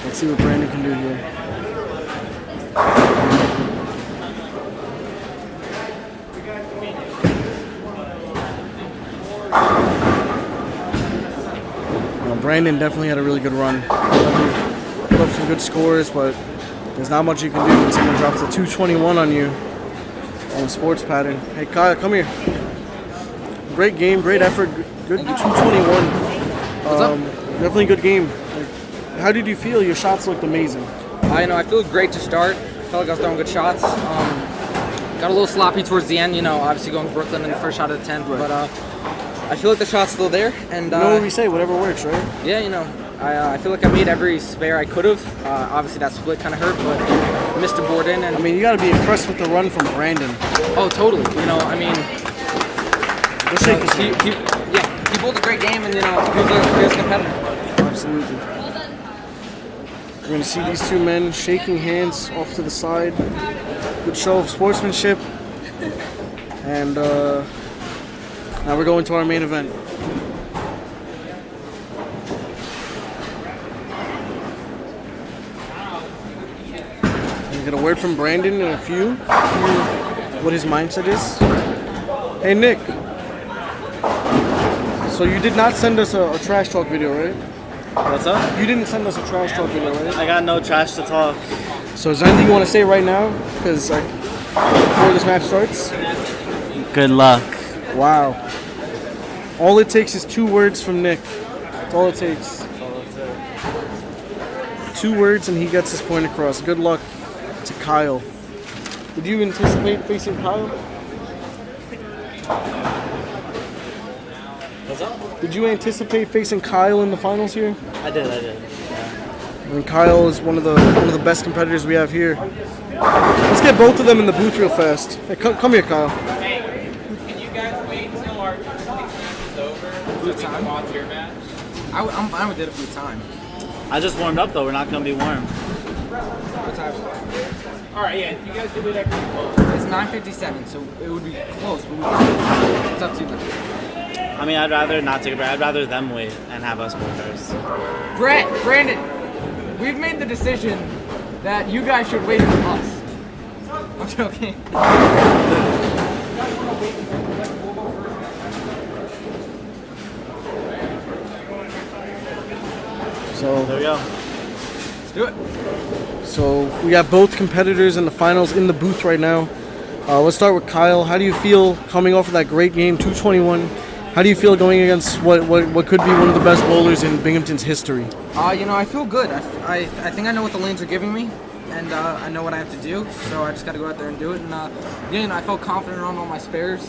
Let's see what Brandon can do here. Brandon definitely had a really good run. Definitely put up some good scores, but there's not much you can do when someone drops a 221 on you on a sports pattern. Hey, Kyle, come here. Great game, great effort, good 221. Definitely good game. How did you feel? Your shots looked amazing. I feel great to start. I felt like I was throwing good shots. Got a little sloppy towards the end, obviously going Brooklyn in the first shot of the 10th, but I feel like the shot's still there. And you know what we say, whatever works, right? Yeah, I feel like I made every spare I could have. Obviously that split kind of hurt, but missed a board in. And I mean, you got to be impressed with the run from Brandon. Oh, totally. He bowled a great game, and he was a fierce competitor. Absolutely. We're going to see these two men shaking hands off to the side. Good show of sportsmanship. And now we're going to our main event. We'll get a word from Brandon in a few. What his mindset is. Hey, Nick. So you did not send us a trash talk video, right? What's up? You didn't send us a trash talk video, right? I got no trash to talk. So is there anything you want to say right now? Because before this match starts? Good luck. Wow. All it takes is 2 words from Nick. That's all it takes. 2 words and he gets his point across. Good luck to Kyle. Did you anticipate facing Kyle? What's up? Did you anticipate facing Kyle in the finals here? I did. I mean, Kyle is one of the best competitors we have here. Let's get both of them in the booth real fast. Hey, come here, Kyle. Hey, can you guys wait until our is over so we can watch your match? I'm fine with it if we have time. I just warmed up though. We're not gonna be warm. What time? All right, yeah. You guys do it every close. It's 9:57, so it would be close. But it's up to you. I mean, I'd rather not take a break. I'd rather them wait and have us go first. Brandon, we've made the decision that you guys should wait for us. I'm joking. So there we go. Let's do it. So we got both competitors in the finals in the booth right now. Let's start with Kyle. How do you feel coming off of that great game, 221? How do you feel going against what could be one of the best bowlers in Binghamton's history? I feel good. I think I know what the lanes are giving me, and I know what I have to do. So I just got to go out there and do it. And I felt confident on all my spares.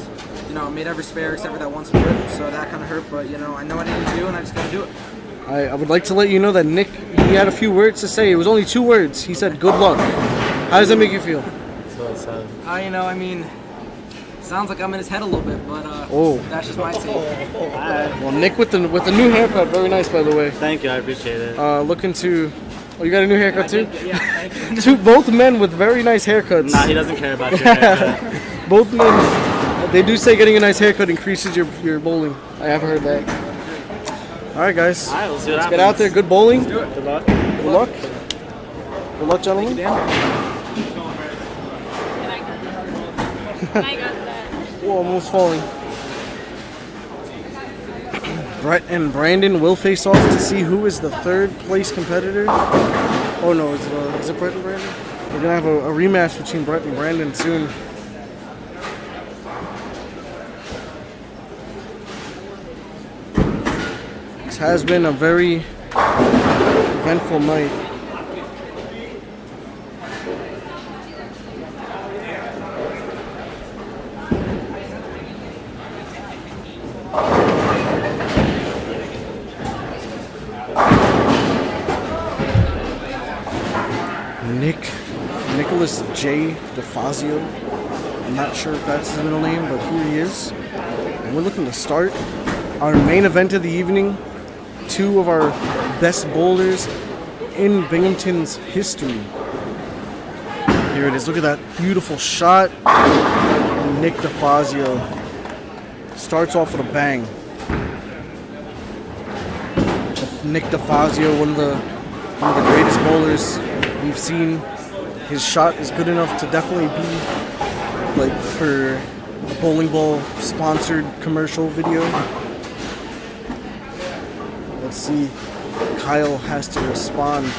I made every spare except for that one split, so that kind of hurt. But I know what I need to do, and I just got to do it. I would like to let you know that Nick, he had a few words to say. It was only 2 words. He said, "Good luck." How does that make you feel? Sounds like I'm in his head a little bit, but that's just my take. Well, Nick with the new haircut, very nice by the way. Thank you, I appreciate it. Looking to, you got a new haircut too? Yeah, thank you. Both men with very nice haircuts. Nah, he doesn't care about your haircut. Both men, they do say getting a nice haircut increases your bowling. I have heard that. All right, guys. All right, let's see what Let's happens. get out there. Good bowling. Good luck. Good luck. Good luck, gentlemen. I got that. Whoa, almost falling. Brett and Brandon will face off to see who is the 3rd place competitor. Oh no, is it Brett and Brandon? We're gonna have a rematch between Brett and Brandon soon. This has been a very eventful night. Nicholas J. DeFazio. I'm not sure if that's his middle name, but here he is. And we're looking to start our main event of the evening. 2 of our best bowlers in Binghamton's history. Here it is. Look at that beautiful shot. And Nick DeFazio starts off with a bang. Nick DeFazio, one of the greatest bowlers we've seen. His shot is good enough to definitely be like for a bowling ball sponsored commercial video. Let's see. Kyle has to respond.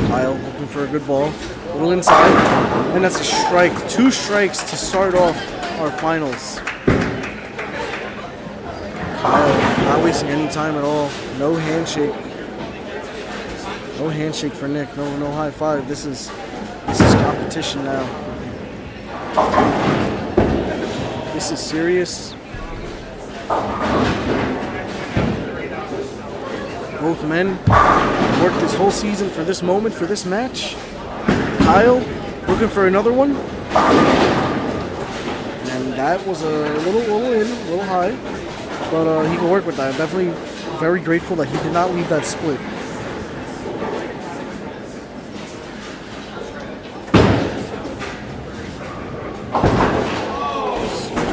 Kyle looking for a good ball. A little inside. And that's a strike. 2 strikes to start off our finals. Kyle not wasting any time at all. No handshake. No handshake for Nick. No high five. This is competition now. This is serious. Both men worked this whole season for this moment, for this match. Kyle looking for another one. And that was a little high. But he can work with that. Definitely very grateful that he did not leave that split.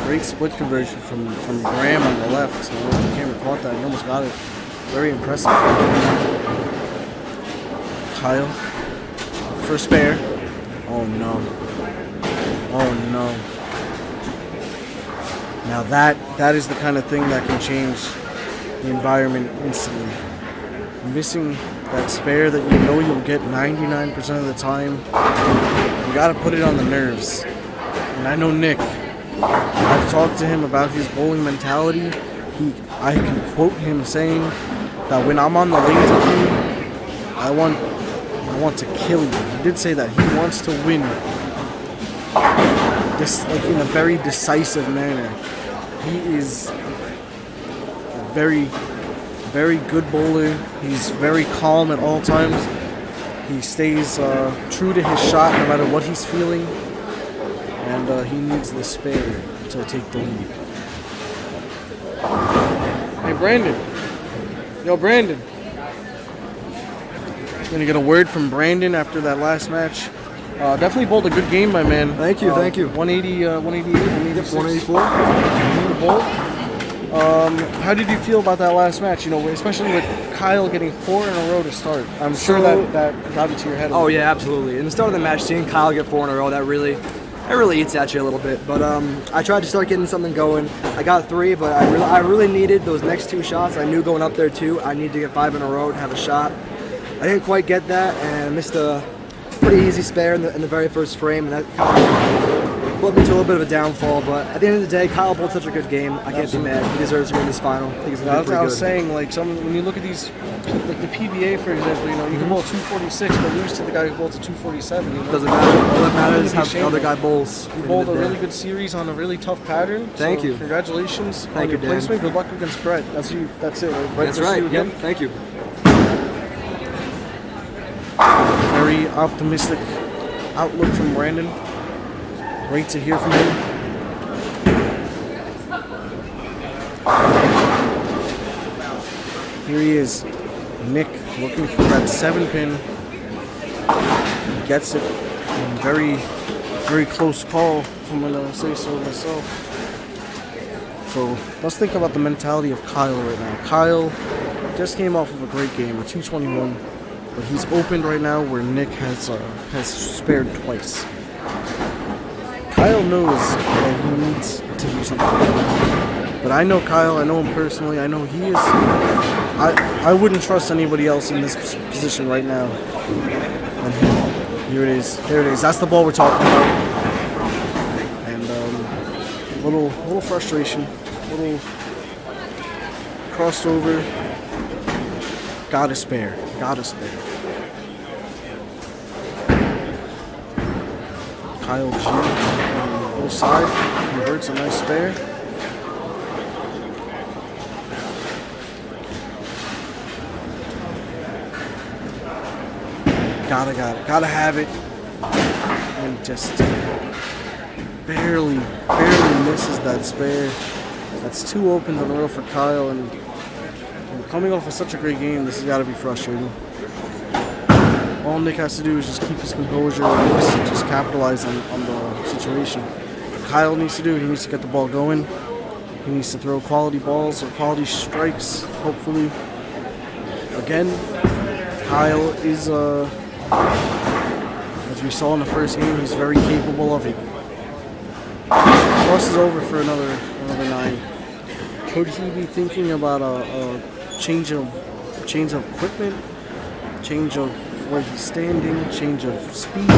Great split conversion from Graham on the left. So the camera caught that. He almost got it. Very impressive. Kyle for spare. Oh no. Oh no. Now that is the kind of thing that can change the environment instantly. Missing that spare that you know you'll get 99% of the time. You gotta put it on the nerves. And I know Nick. I've talked to him about his bowling mentality. I can quote him saying that when I'm on the lanes with you, I want to kill you. He did say that he wants to win, just like in a very decisive manner. He is a very, very good bowler. He's very calm at all times. He stays true to his shot no matter what he's feeling. And he needs the spare to take the lead. Hey, Brandon. Yo, Brandon. Gonna get a word from Brandon after that last match. Definitely bowled a good game, my man. Thank you. 180, 188, 186. 184. How did you feel about that last match? You know, especially with Kyle getting 4 in a row to start. I'm sure that got into your head. Oh yeah, absolutely. In the start of the match, seeing Kyle get 4 in a row, that really eats at you a little bit. But I tried to start getting something going. I got 3, but I really needed those next 2 shots. I knew going up there too, I needed to get 5 in a row to have a shot. I didn't quite get that, and I missed a pretty easy spare in the very first frame, and that kind of put me to a little bit of a downfall. But at the end of the day, Kyle bowled such a good game. I can't be mad. He deserves to win this final. I think he's That's what I was saying. Like when you look at these, like the PBA, for example, you know, you can bowl 246, but lose to the guy who bowled to 247. You know? Doesn't matter. All that matters is how the other guy bowls. You bowled a really good series on a really tough pattern. Thank you. Congratulations Thank on you, your Dan. placement. Good luck against Brett. That's it. Right? That's right. You again. Yep. Thank you. Very optimistic outlook from Brandon. Great to hear from him. Here he is, Nick, looking for that 7-pin. He gets it. And very, very close call, if I'm gonna say so myself. So let's think about the mentality of Kyle right now. Kyle just came off of a great game, a 221. But he's opened right now where Nick has spared twice. Kyle knows that he needs to do something. But I know Kyle, I know him personally, I know he is. I wouldn't trust anybody else in this position right now. And here it is. There it is. That's the ball we're talking about. And a little frustration, a little crossed over. Got a spare. Kyle G on the full side converts a nice spare. Gotta have it. And just barely misses that spare. That's 2 opens in a row for Kyle, and coming off of such a great game, this has got to be frustrating. All Nick has to do is just keep his composure and just capitalize on the situation. What Kyle needs to do, he needs to get the ball going. He needs to throw quality balls or quality strikes, hopefully. Again, Kyle is, as we saw in the first game, he's very capable of it. Crosses over for another 9. Could he be thinking about a change of equipment, change of where he's standing, change of speed?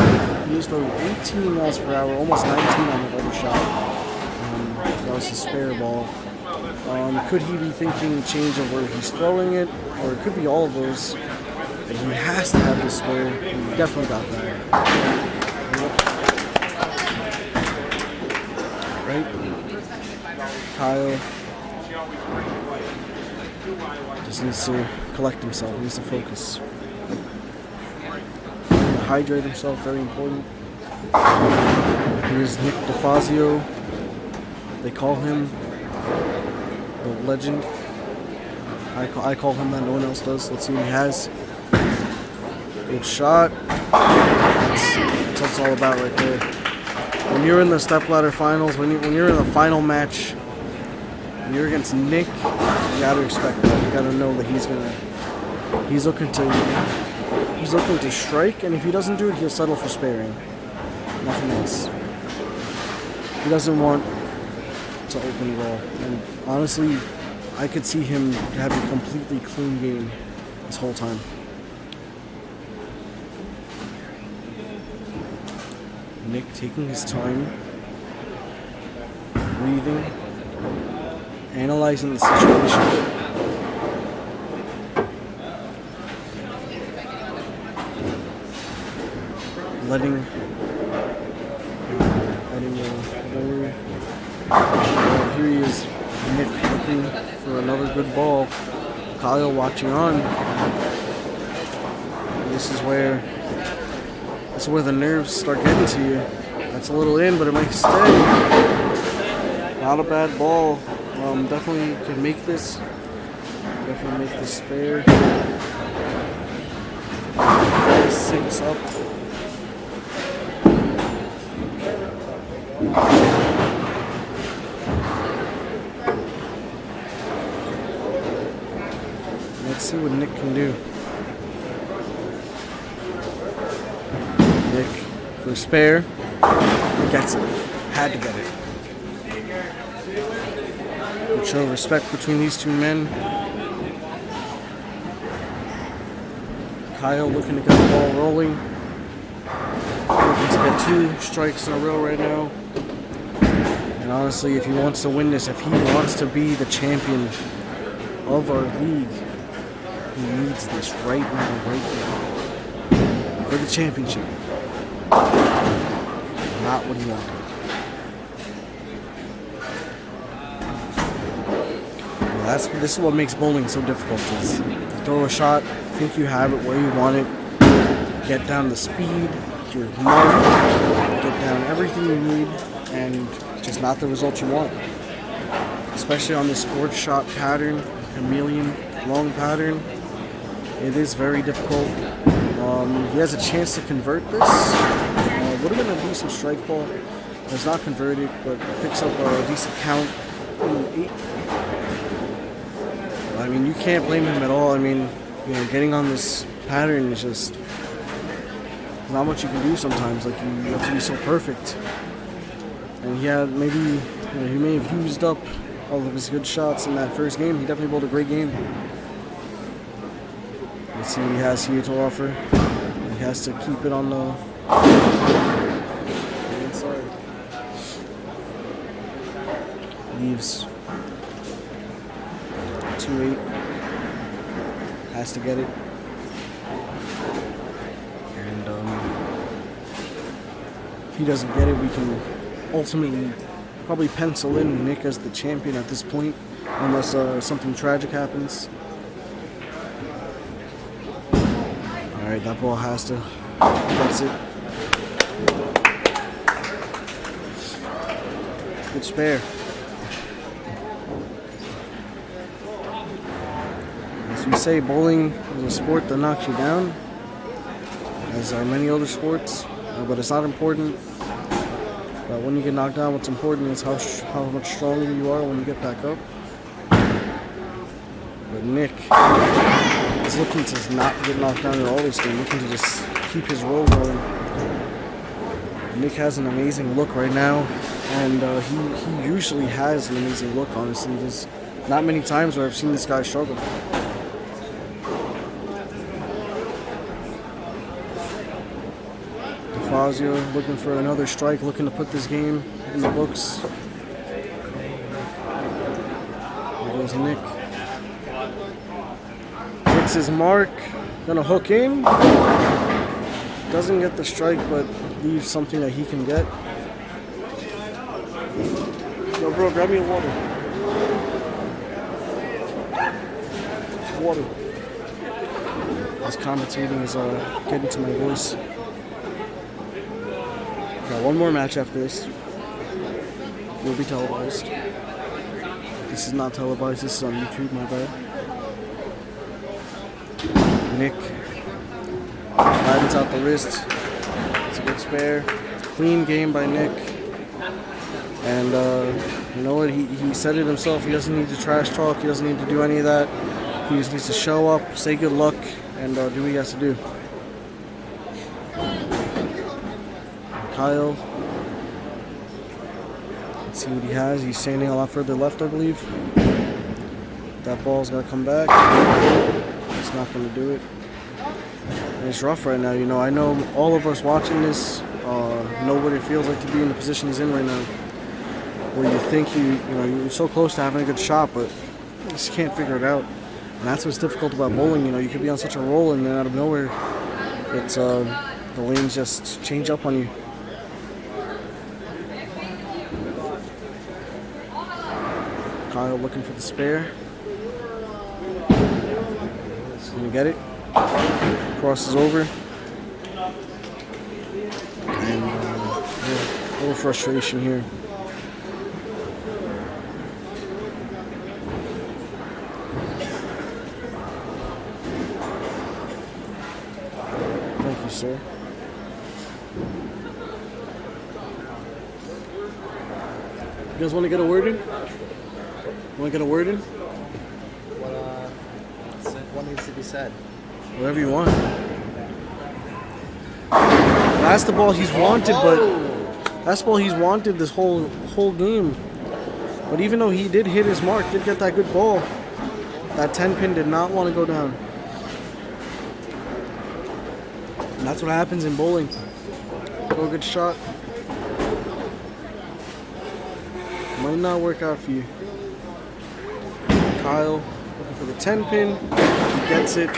He used 18 miles per hour, almost 19 on the other shot. That was his spare ball. Could he be thinking change of where he's throwing it, or it could be all of those? But he has to have the spare. He definitely got that. Right? Kyle just needs to collect himself. He needs to focus. Hydrate himself, very important. Here's Nick DeFazio. They call him the legend. I call him that, no one else does. Let's see what he has. Good shot. That's what it's all about right there. When you're in the stepladder finals, when you're in the final match, when you're against Nick, you gotta expect that. You gotta know that he's looking to strike, and if he doesn't do it, he'll settle for sparing. Nothing else. He doesn't want to open it all. And honestly, I could see him having a completely clean game this whole time. Nick taking his time, breathing, analyzing the situation. Letting here he is, Nick looking for another good ball. Kyle watching on. This is where the nerves start getting to you. That's a little in, but it might stay. Not a bad ball. Definitely can make this. Definitely make this spare. 6 up. Let's see what Nick can do. Nick for spare. Gets it. Had to get it. We'll show respect between these two men. Kyle looking to get the ball rolling. Looking to get 2 strikes in a row right now. And honestly, if he wants to win this, if he wants to be the champion of our league, he needs this right now, right now. For the championship. Not what he wanted. This is what makes bowling so difficult. Is you throw a shot, think you have it where you want it, get down the speed, your mark, get down everything you need, and just not the result you want. Especially on this sports shot pattern, chameleon long pattern, it is very difficult. He has a chance to convert this. Would have been a decent strike ball. It's not converted, but picks up a decent count. 8. I mean, you can't blame him at all. I mean, getting on this pattern is just not much you can do sometimes. Like, you have to be so perfect. And he had maybe, he may have used up all of his good shots in that first game. He definitely bowled a great game. Let's see what he has here to offer. He has to keep it on the inside. Leaves 2-8. Has to get it. And if he doesn't get it, we can ultimately probably pencil in Nick as the champion at this point, unless something tragic happens. Alright, that ball has to. That's it. Good spare. As we say, bowling is a sport that knocks you down, as are many other sports, but it's not important. But when you get knocked down, what's important is how much stronger you are when you get back up. But Nick is looking to not get knocked down at all this game, looking to just keep his roll going. Nick has an amazing look right now, and he usually has an amazing look, honestly. not many times where I've seen this guy struggle. DeFazio looking for another strike, looking to put this game in the books. There goes Nick. Hits his mark, gonna hook in. Doesn't get the strike, but leaves something that he can get. Yo, bro, grab me a water. Water. This commentating is getting to my voice. Got one more match after this. Will be televised. This is not televised. This is on YouTube. My bad. Nick flattens out the wrist. It's a good spare. It's a clean game by Nick. And you know what? He said it himself. He doesn't need to trash talk. He doesn't need to do any of that. He just needs to show up, say good luck, and do what he has to do. Kyle. Let's see what he has. He's standing a lot further left, I believe. That ball's got to come back. It's not going to do it. And it's rough right now. You know, I know all of us watching this know what it feels like to be in the position he's in right now, where you think you're so close to having a good shot, but you just can't figure it out. And that's what's difficult about bowling. You know, you could be on such a roll, and then out of nowhere, it's the lanes just change up on you. Kyle looking for the spare. He's gonna get it. Crosses over. And a little frustration here. Thank you, sir. You guys want to get a word in? Want to get a word in? What needs to be said? Whatever you want. That's the ball he's wanted, but that's the ball he's wanted this whole game. But even though he did hit his mark, did get that good ball, that 10 pin did not want to go down. And that's what happens in bowling. Go a good shot. Might not work out for you. Kyle looking for the 10 pin. He gets it.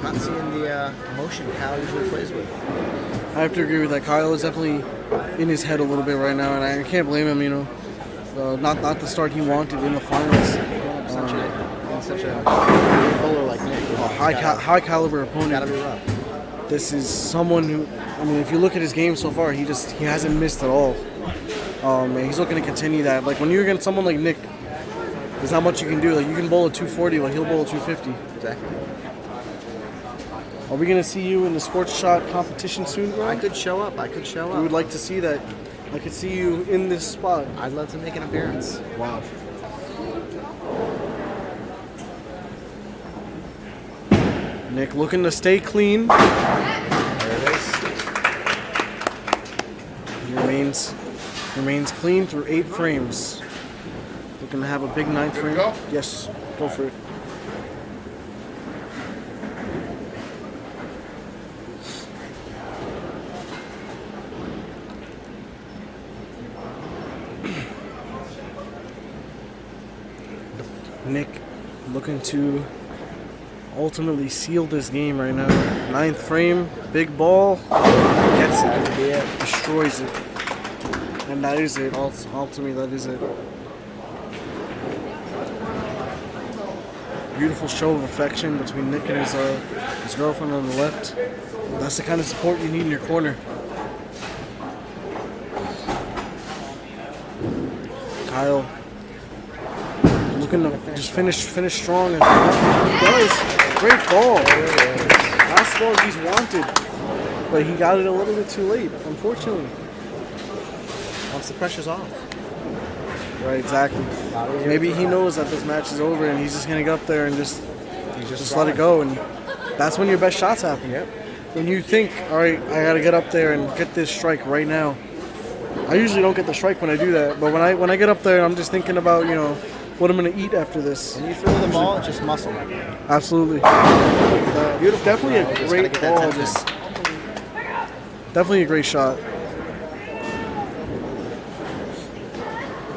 Not seeing the motion Kyle usually plays with. I have to agree with that. Kyle is definitely in his head a little bit right now, and I can't blame him. You know, not the start he wanted in the finals. Such a bowler like Nick, high caliber opponent. Gotta be rough. This is someone who, I mean, if you look at his game so far, he hasn't missed at all. And he's looking to continue that. Like when you're against someone like Nick, there's not much you can do. Like you can bowl a 240, but he'll bowl a 250. Exactly. Are we gonna see you in the sports shot competition soon, bro? I could show up. We would like to see that. I could see you in this spot. I'd love to make an appearance. Wow. Nick looking to stay clean. There it is. He remains clean through 8 frames. Looking to have a big 9th frame. Go? Yes, go for it. Nick looking to ultimately seal this game right now. 9th frame, big ball, gets it, destroys it. And that is it. Ultimately, that is it. Beautiful show of affection between Nick and his girlfriend on the left. That's the kind of support you need in your corner. Kyle looking to just finish strong, and he does. Great ball. Last ball he's wanted, but he got it a little bit too late, unfortunately. Once the pressure's off. Right, exactly. Maybe he knows that this match is over, and he's just gonna get up there and just let it go, and that's when your best shots happen. Yep. when you think, all right, I got to get up there and get this strike right now. I usually don't get the strike when I do that, but when I get up there, I'm just thinking about, what I'm going to eat after this. When you throw the ball, it's just muscle memory. Absolutely. Beautiful. Definitely Just a gotta great get that ball. tempo. Definitely a great shot.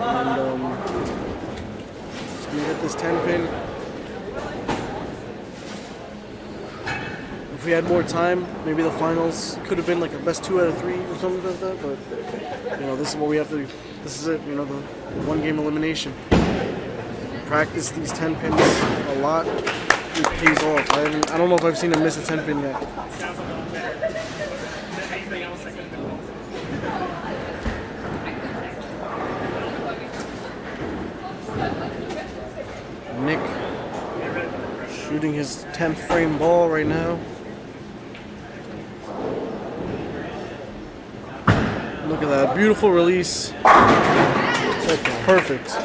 And just gonna get this 10 pin. If we had more time, maybe the finals could have been like a best 2 out of 3 or something like that. But this is what we have to do. This is it. The 1 game elimination. Practice these 10 pins a lot. It pays off. I don't know if I've seen him miss a 10 pin yet. Nick shooting his 10th frame ball right now. Look at that. Beautiful release. Perfect.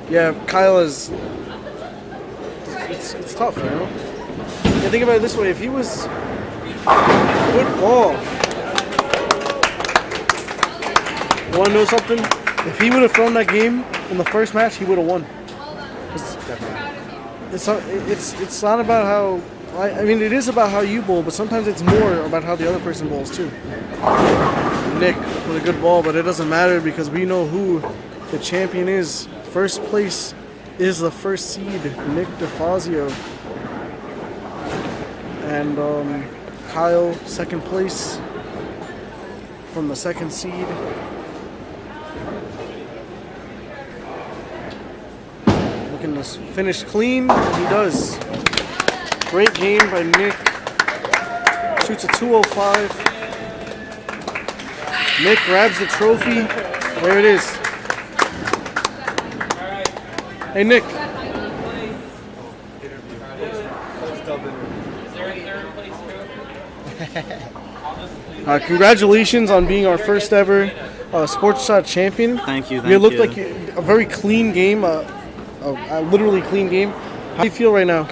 Yeah, Kyle is... It's tough, Yeah, think about it this way. If he was... Good ball. You want to know something? If he would have thrown that game in the first match, he would have won. It's not about how... I mean, it is about how you bowl, but sometimes it's more about how the other person bowls, too. Nick with a good ball, but it doesn't matter because we know who the champion is. First place is the first seed, Nick DeFazio. And Kyle, second place from the second seed. Looking to finish clean, he does. Great game by Nick. Shoots a 205. Nick grabs the trophy. There it is. Hey, Nick. Congratulations on being our first ever sports shot champion. Thank you. You looked like a very clean game, a literally clean game. How do you feel right now?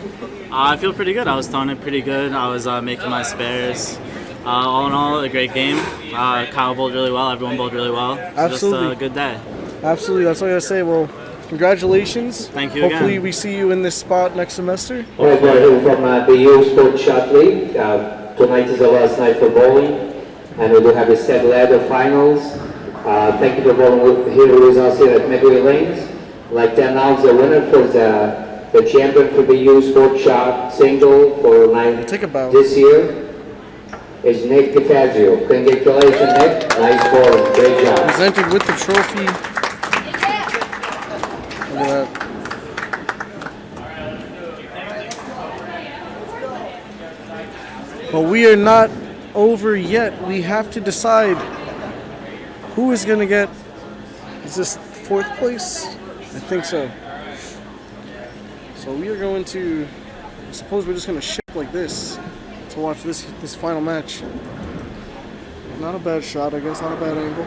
I feel pretty good. I was throwing it pretty good. I was making my spares. All in all, a great game. Kyle bowled really well. Everyone bowled really well. Absolutely. Just a good day. Absolutely. That's what I gotta say. Well, congratulations. Thank you Hopefully again. we see you in this spot next semester. All right, we're here from the EU Sports Shot League. Tonight is the last night for bowling, and we will have a set ladder finals. Thank you for bowling here with us here at Medway Lanes. I'd like to announce the winner for the champion for the EU Sports Shot single for this year is Nick DeFazio. Congratulations, Nick. Nice bowling. Great job. Presented with the trophy. Look at that. But we are not over yet. We have to decide who is going to get... Is this 4th place? I think so. So we are going to... I suppose we're just going to ship like this to watch this final match. Not a bad shot, I guess. Not a bad angle.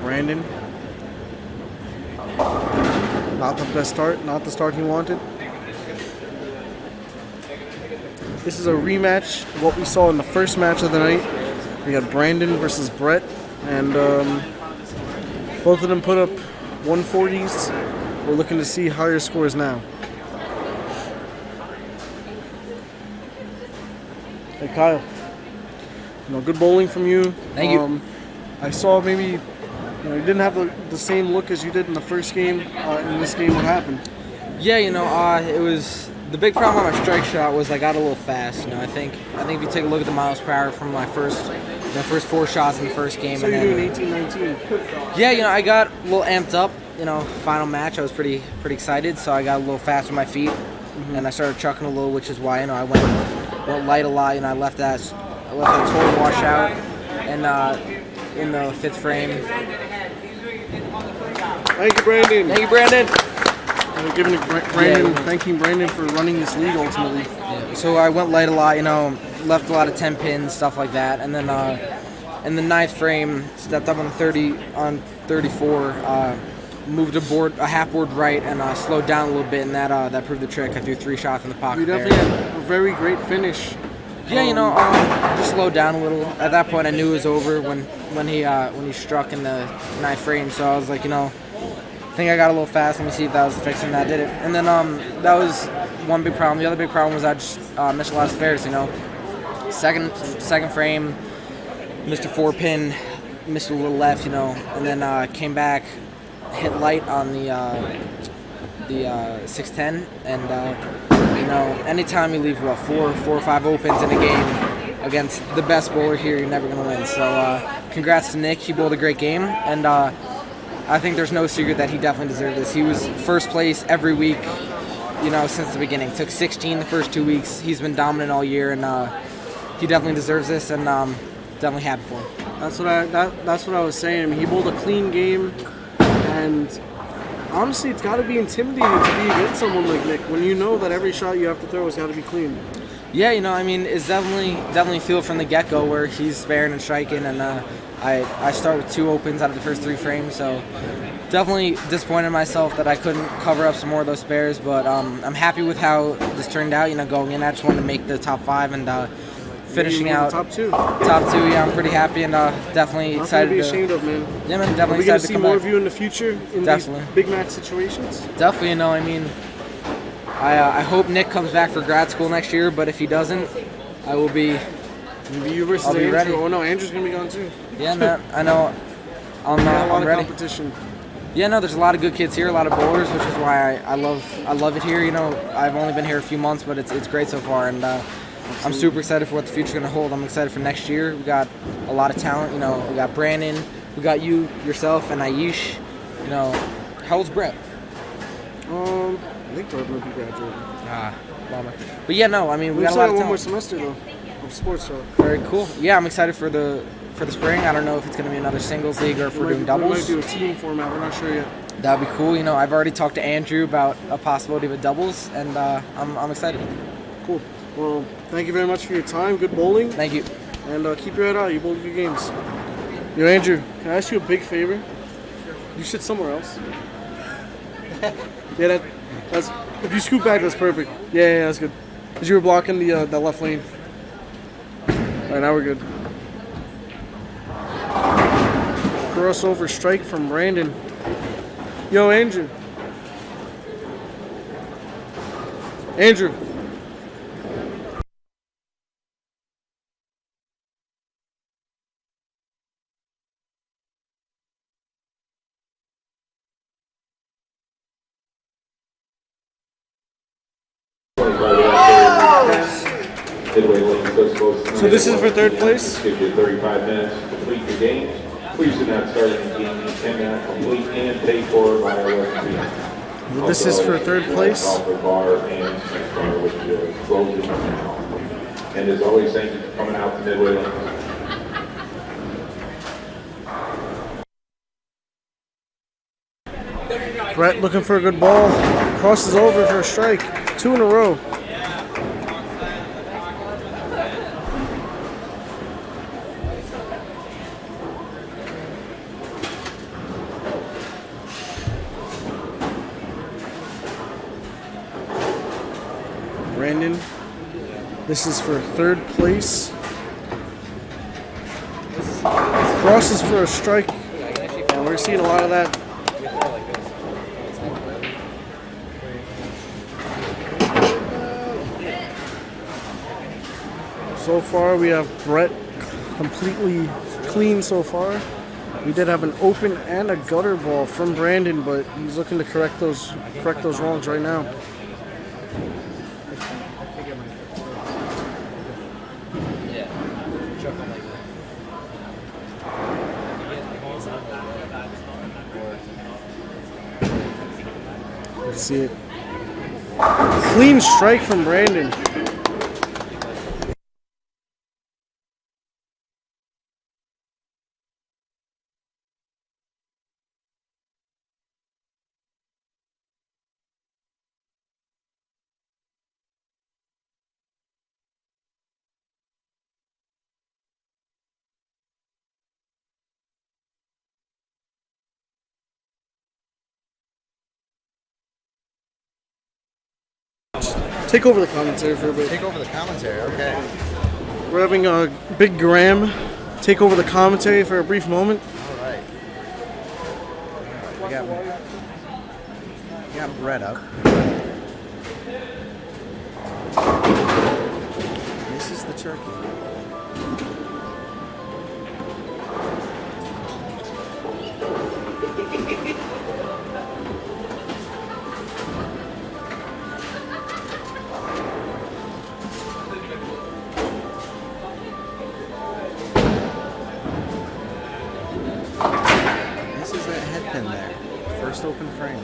Brandon. Not the best start. Not the start he wanted. This is a rematch of what we saw in the first match of the night. We had Brandon versus Brett, and both of them put up 140s. We're looking to see higher scores now. Hey Kyle, good bowling from you. Thank you. I saw maybe you didn't have the same look as you did in the first game. In this game, what happened? Yeah, it was the big problem on my strike shot was I got a little fast. I think if you take a look at the miles per hour from my first 4 shots in the first game. So you're doing 18-19. Yeah, I got a little amped up. Final match, I was pretty excited, so I got a little fast with my feet, and I started chucking a little, which is why I went light a lot. I left that total wash out, and in the 5th frame. Thank you, Brandon. Thank you, Brandon. We're giving Brandon, thanking Brandon for running this league ultimately. Yeah. So I went light a lot, left a lot of 10 pins, stuff like that, and then in the 9th frame, stepped up on 34. moved a half board right and slowed down a little bit, and that proved the trick. I threw 3 shots in the pocket. You definitely had a very great finish. Yeah, just slowed down a little. At that point, I knew it was over when he struck in the 9th frame. So I was like, I think I got a little fast. Let me see if that was the fix, and that did it. And then that was one big problem. The other big problem was I just missed a lot of spares. Second frame, missed a 4-pin, missed a little left, and then came back, hit light on the 610, and anytime you leave 4 or 5 opens in a game against the best bowler here, you're never gonna win. So congrats to Nick. He bowled a great game, and I think there's no secret that he definitely deserved this. He was first place every week, since the beginning. Took 16 the first 2 weeks. He's been dominant all year, and he definitely deserves this, and definitely happy for him. That's what I was saying. I mean, he bowled a clean game, and honestly, it's got to be intimidating to be against someone like Nick when you know that every shot you have to throw has got to be clean. Yeah, it's definitely feel from the get-go where he's sparing and striking, and I start with 2 opens out of the first 3 frames, so definitely disappointed in myself that I couldn't cover up some more of those spares, but I'm happy with how this turned out. Going in, I just wanted to make the top 5, and finishing out top 2. Top 2, yeah, I'm pretty happy, and definitely excited. Nothing to be ashamed of, man. Yeah, man, definitely Are we gonna excited see to come more back. of you in the future in these big match situations? Definitely, I hope Nick comes back for grad school next year, but if he doesn't, I will be. Maybe you versus I'll be Andrew. ready. Oh no, Andrew's gonna be gone too. Yeah, man, I know. I'm a lot of ready. competition. Yeah, no, there's a lot of good kids here, a lot of bowlers, which is why I love it here. I've only been here a few months, but it's great so far, and I'm super excited for what the future's gonna hold. I'm excited for next year. We got a lot of talent. We got Brandon, we got you, yourself, and Aish. How old's Brett? I think Brett might be graduating. Bummer. But yeah, no, we got a lot of one talent. more semester though of sports show. Very cool. Yeah, I'm excited for the spring. I don't know if it's going to be another singles league or if we're doing doubles. We might do a team format. We're not sure yet. That'd be cool. I've already talked to Andrew about a possibility of a doubles, and I'm excited. Cool. Well, thank you very much for your time. Good bowling. Thank you. And keep your head out. You bowled good games. Yo, Andrew, can I ask you a big favor? You sit somewhere else. Yeah, that's. If you scoot back, that's perfect. Yeah, that's good. Because you were blocking the left lane. All right, now we're good. Crossover strike from Brandon. Yo, Andrew. Andrew. So this is for third place? Gives you 35 minutes to complete the games. Please do not start any game you cannot complete and pay for by our referee. This is for third place. Bar and snack bar, which is closing now. And as always, thank you for coming out to Midway Lanes. Brett looking for a good ball. Crosses over for a strike. 2 in a row. Brandon. This is for third place. Crosses for a strike. And we're seeing a lot of that. So far, we have Brett completely clean so far. We did have an open and a gutter ball from Brandon, but he's looking to correct those wrongs right now. Let's see it. Clean strike from Brandon. Take over the commentary for a bit. Take over the commentary, okay. We're having Big Graham take over the commentary for a brief moment. All right. We got Brett up. This is the turkey. This is that head pin there. First open frame.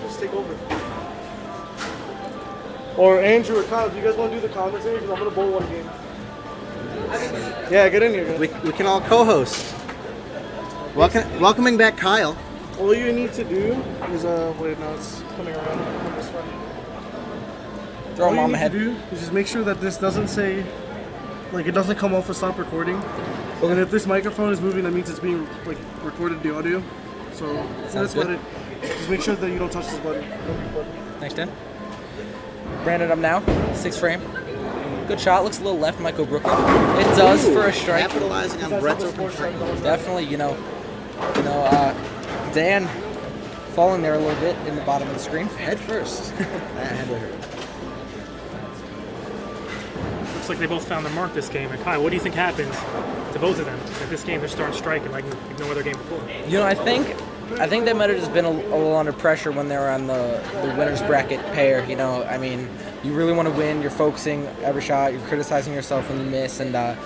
Just take over. Or Andrew or Kyle, do you guys want to do the commentary? Because I'm going to bowl one game. Yeah, get in here, guys. We can all co-host. Welcoming back Kyle. All you need to do is, wait, no, it's coming around. Come this way. Throw him All on you the head. need to do is just make sure that this doesn't say, like, it doesn't come off a stop recording. And if this microphone is moving, that means it's being, like, recorded the audio. So that's good. about it. Just make sure that you don't touch this button. Thanks, Dan. Brandon up now, 6th frame. Good shot, looks a little left, might go Brooklyn. It does for a strike. Capitalizing on Brett's open frame. Definitely, Dan falling there a little bit in the bottom of the screen. Head first. That had to hurt. Looks like they both found their mark this game. And Kyle, what do you think happens to both of them? At this game, they're starting striking like no other game before. I think they might have just been a little under pressure when they were on the winner's bracket pair. You really want to win. You're focusing every shot. You're criticizing yourself when you miss. And I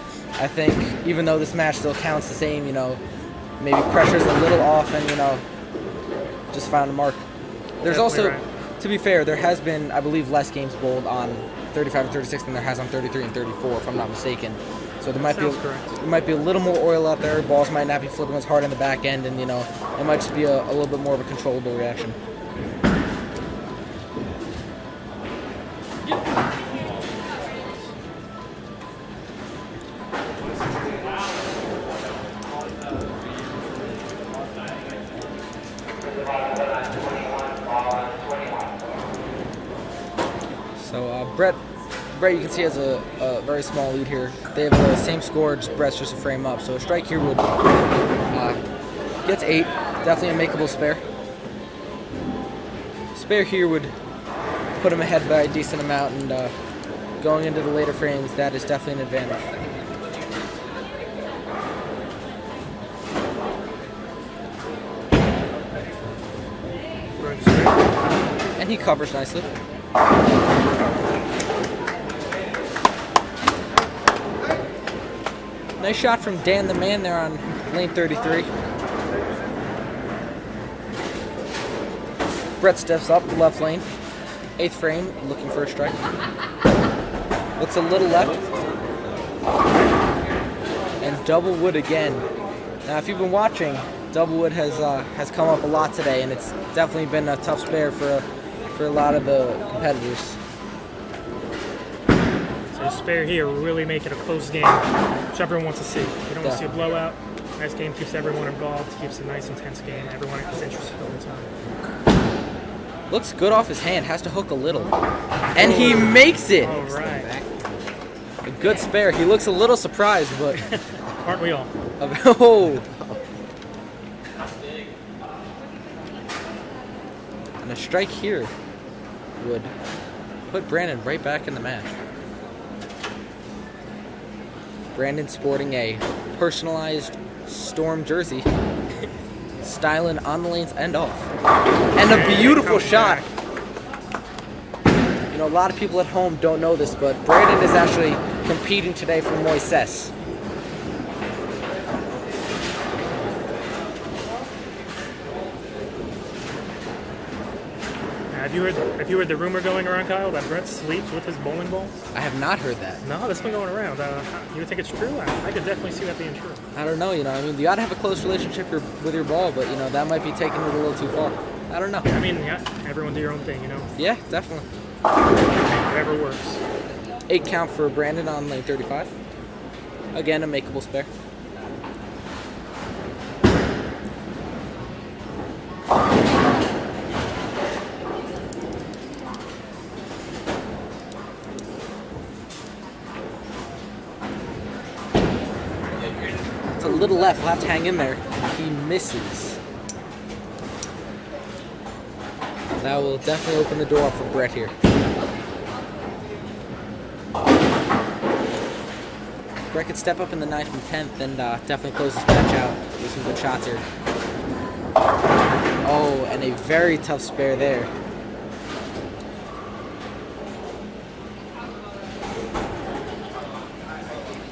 think even though this match still counts the same, maybe pressure's a little off and, just found a mark. There's also, to be fair, there has been, I believe, less games bowled on 35 and 36 than there has on 33 and 34, if I'm not mistaken. So there might be a little more oil out there. Balls might not be flipping as hard in the back end, and it might just be a little bit more of a controllable reaction. So Brett, you can see has a very small lead here. They have the same score, just Brett's just a frame up. So a strike here would gets 8, definitely a makeable spare. Spare here would put him ahead by a decent amount, and going into the later frames, that is definitely an advantage. And he covers nicely. Nice shot from Dan the Man there on lane 33. Brett steps up the left lane. 8th frame, looking for a strike. Looks a little left. And double wood again. Now, if you've been watching, double wood has come up a lot today, and it's definitely been a tough spare for a lot of the competitors. So the spare here will really make it a close game, which everyone wants to see. You don't want to see a blowout. Nice game keeps everyone involved, keeps a nice intense game. Everyone is interested all the time. Looks good off his hand, has to hook a little. And he makes it! All right. A good spare. He looks a little surprised, but... Aren't we all? Oh! And a strike here would put Brandon right back in the match. Brandon sporting a personalized Storm jersey, styling on the lanes and off. And a beautiful shot. A lot of people at home don't know this, but Brandon is actually competing today for Moises. Have you heard the rumor going around, Kyle, that Brett sleeps with his bowling balls? I have not heard that. No, that's been going around. You think it's true? I could definitely see that being true. I don't know, you gotta have a close relationship with your ball, but that might be taking it a little too far. I don't know. I mean, yeah, everyone do your own thing, Yeah, definitely. Whatever works. 8 count for Brandon on lane 35. Again, a makeable spare. little left. He'll have to hang in there. He misses. That will definitely open the door up for Brett here. Brett could step up in the 9th and 10th and definitely close this match out with some good shots here. Oh, and a very tough spare there.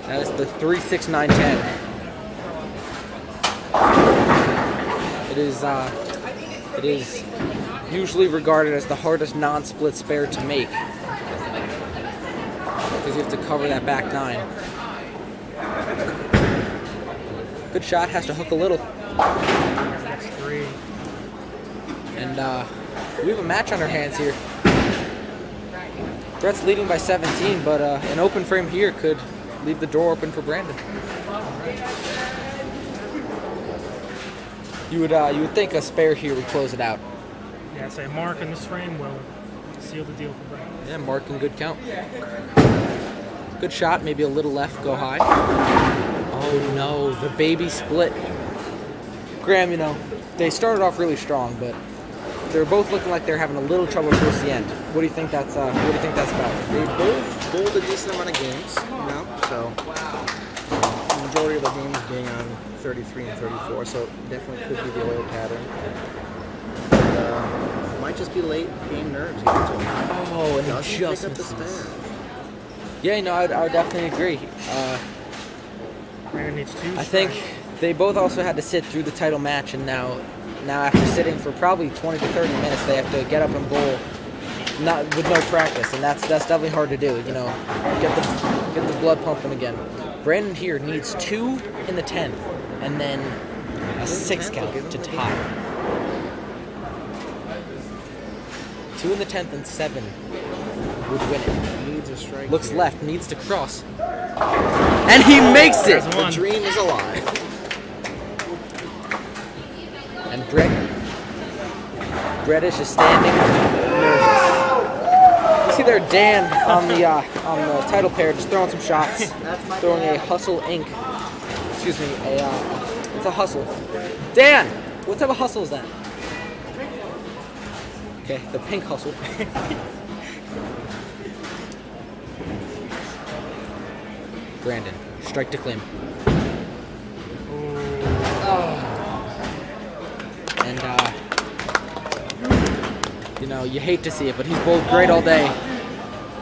That is the 3-6-9-10. It is usually regarded as the hardest non-split spare to make because you have to cover that back 9. Good shot, has to hook a little. That's 3. And we have a match on our hands here. Brett's leading by 17, but an open frame here could leave the door open for Brandon. You would think a spare here would close it out. Yeah, I'd say mark in this frame will seal the deal for Brett. Yeah, mark and good count. Good shot, maybe a little left, go high. Oh no, the baby split. Graham, you know, they started off really strong, but they're both looking like they're having a little trouble towards the end. What do you think that's about? They both bowled a decent amount of games, you know, so the majority of the games being on 33 and 34, so it definitely could be the oil pattern. But, might just be late game nerves. Oh, and he just pick up the misses. spare. Yeah, no, I would definitely agree. Brandon needs 2 I think they both also had to sit through the title match, and now after sitting for probably 20 to 30 minutes, they have to get up and bowl with no practice, and that's definitely hard to do. You know, get the blood pumping again. Brandon here needs 2 in the 10th, and then a 6 count to tie. 2 in the 10th and 7 would win it. Needs a strike. Looks left, needs to cross, and he makes it. The dream is alive. And Brett is just standing nervous. You see there Dan on the title pair just throwing some shots, throwing a Hustle Inc. Excuse me, it's a hustle. Dan, what type of hustle is that? Okay, the pink hustle. Brandon, strike to claim. And, you know, you hate to see it, but he's bowled great all day.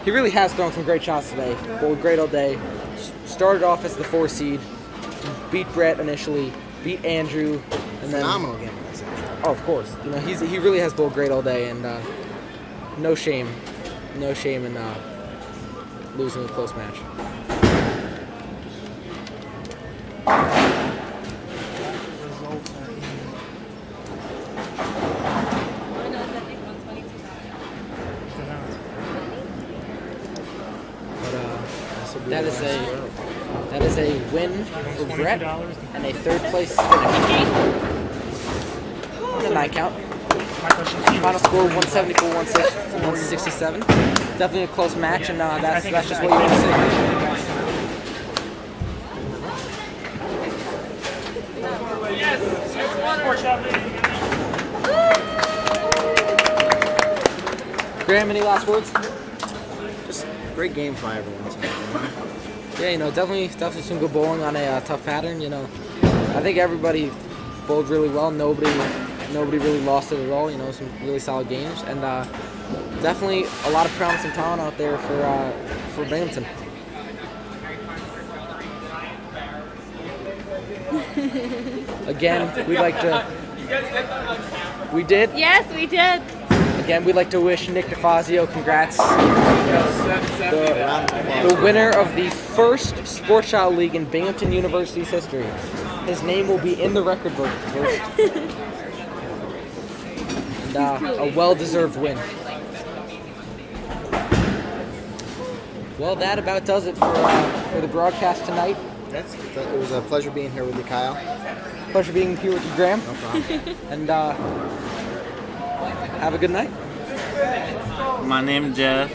He really has thrown some great shots today. Bowled great all day. Started off as the 4 seed. Beat Brett initially. Beat Andrew. And then, phenomenal game. oh, of course. You know, he really has bowled great all day, and no shame in losing a close match. That is a win for Brett and a 3rd place finish. And a 9 count. Final score 174-167. Definitely a close match, and that's just what you want to see. Graham, any last words? Just great games by everyone tonight. Yeah, you know, definitely some good bowling on a tough pattern. You know, I think everybody bowled really well. Nobody really lost it at all. You know, some really solid games, and definitely a lot of promising talent out there for Binghamton. Again, we'd like to. We did? Yes, we did. Again, we'd like to wish Nick DeFazio congrats. The winner of the first Sports Shot League in Binghamton University's history. His name will be in the record book. And a well-deserved win. Well, that about does it for the broadcast tonight. It was a pleasure being here with you, Kyle. Pleasure being here with you, Graham. No problem. And have a good night. My name's Jeff.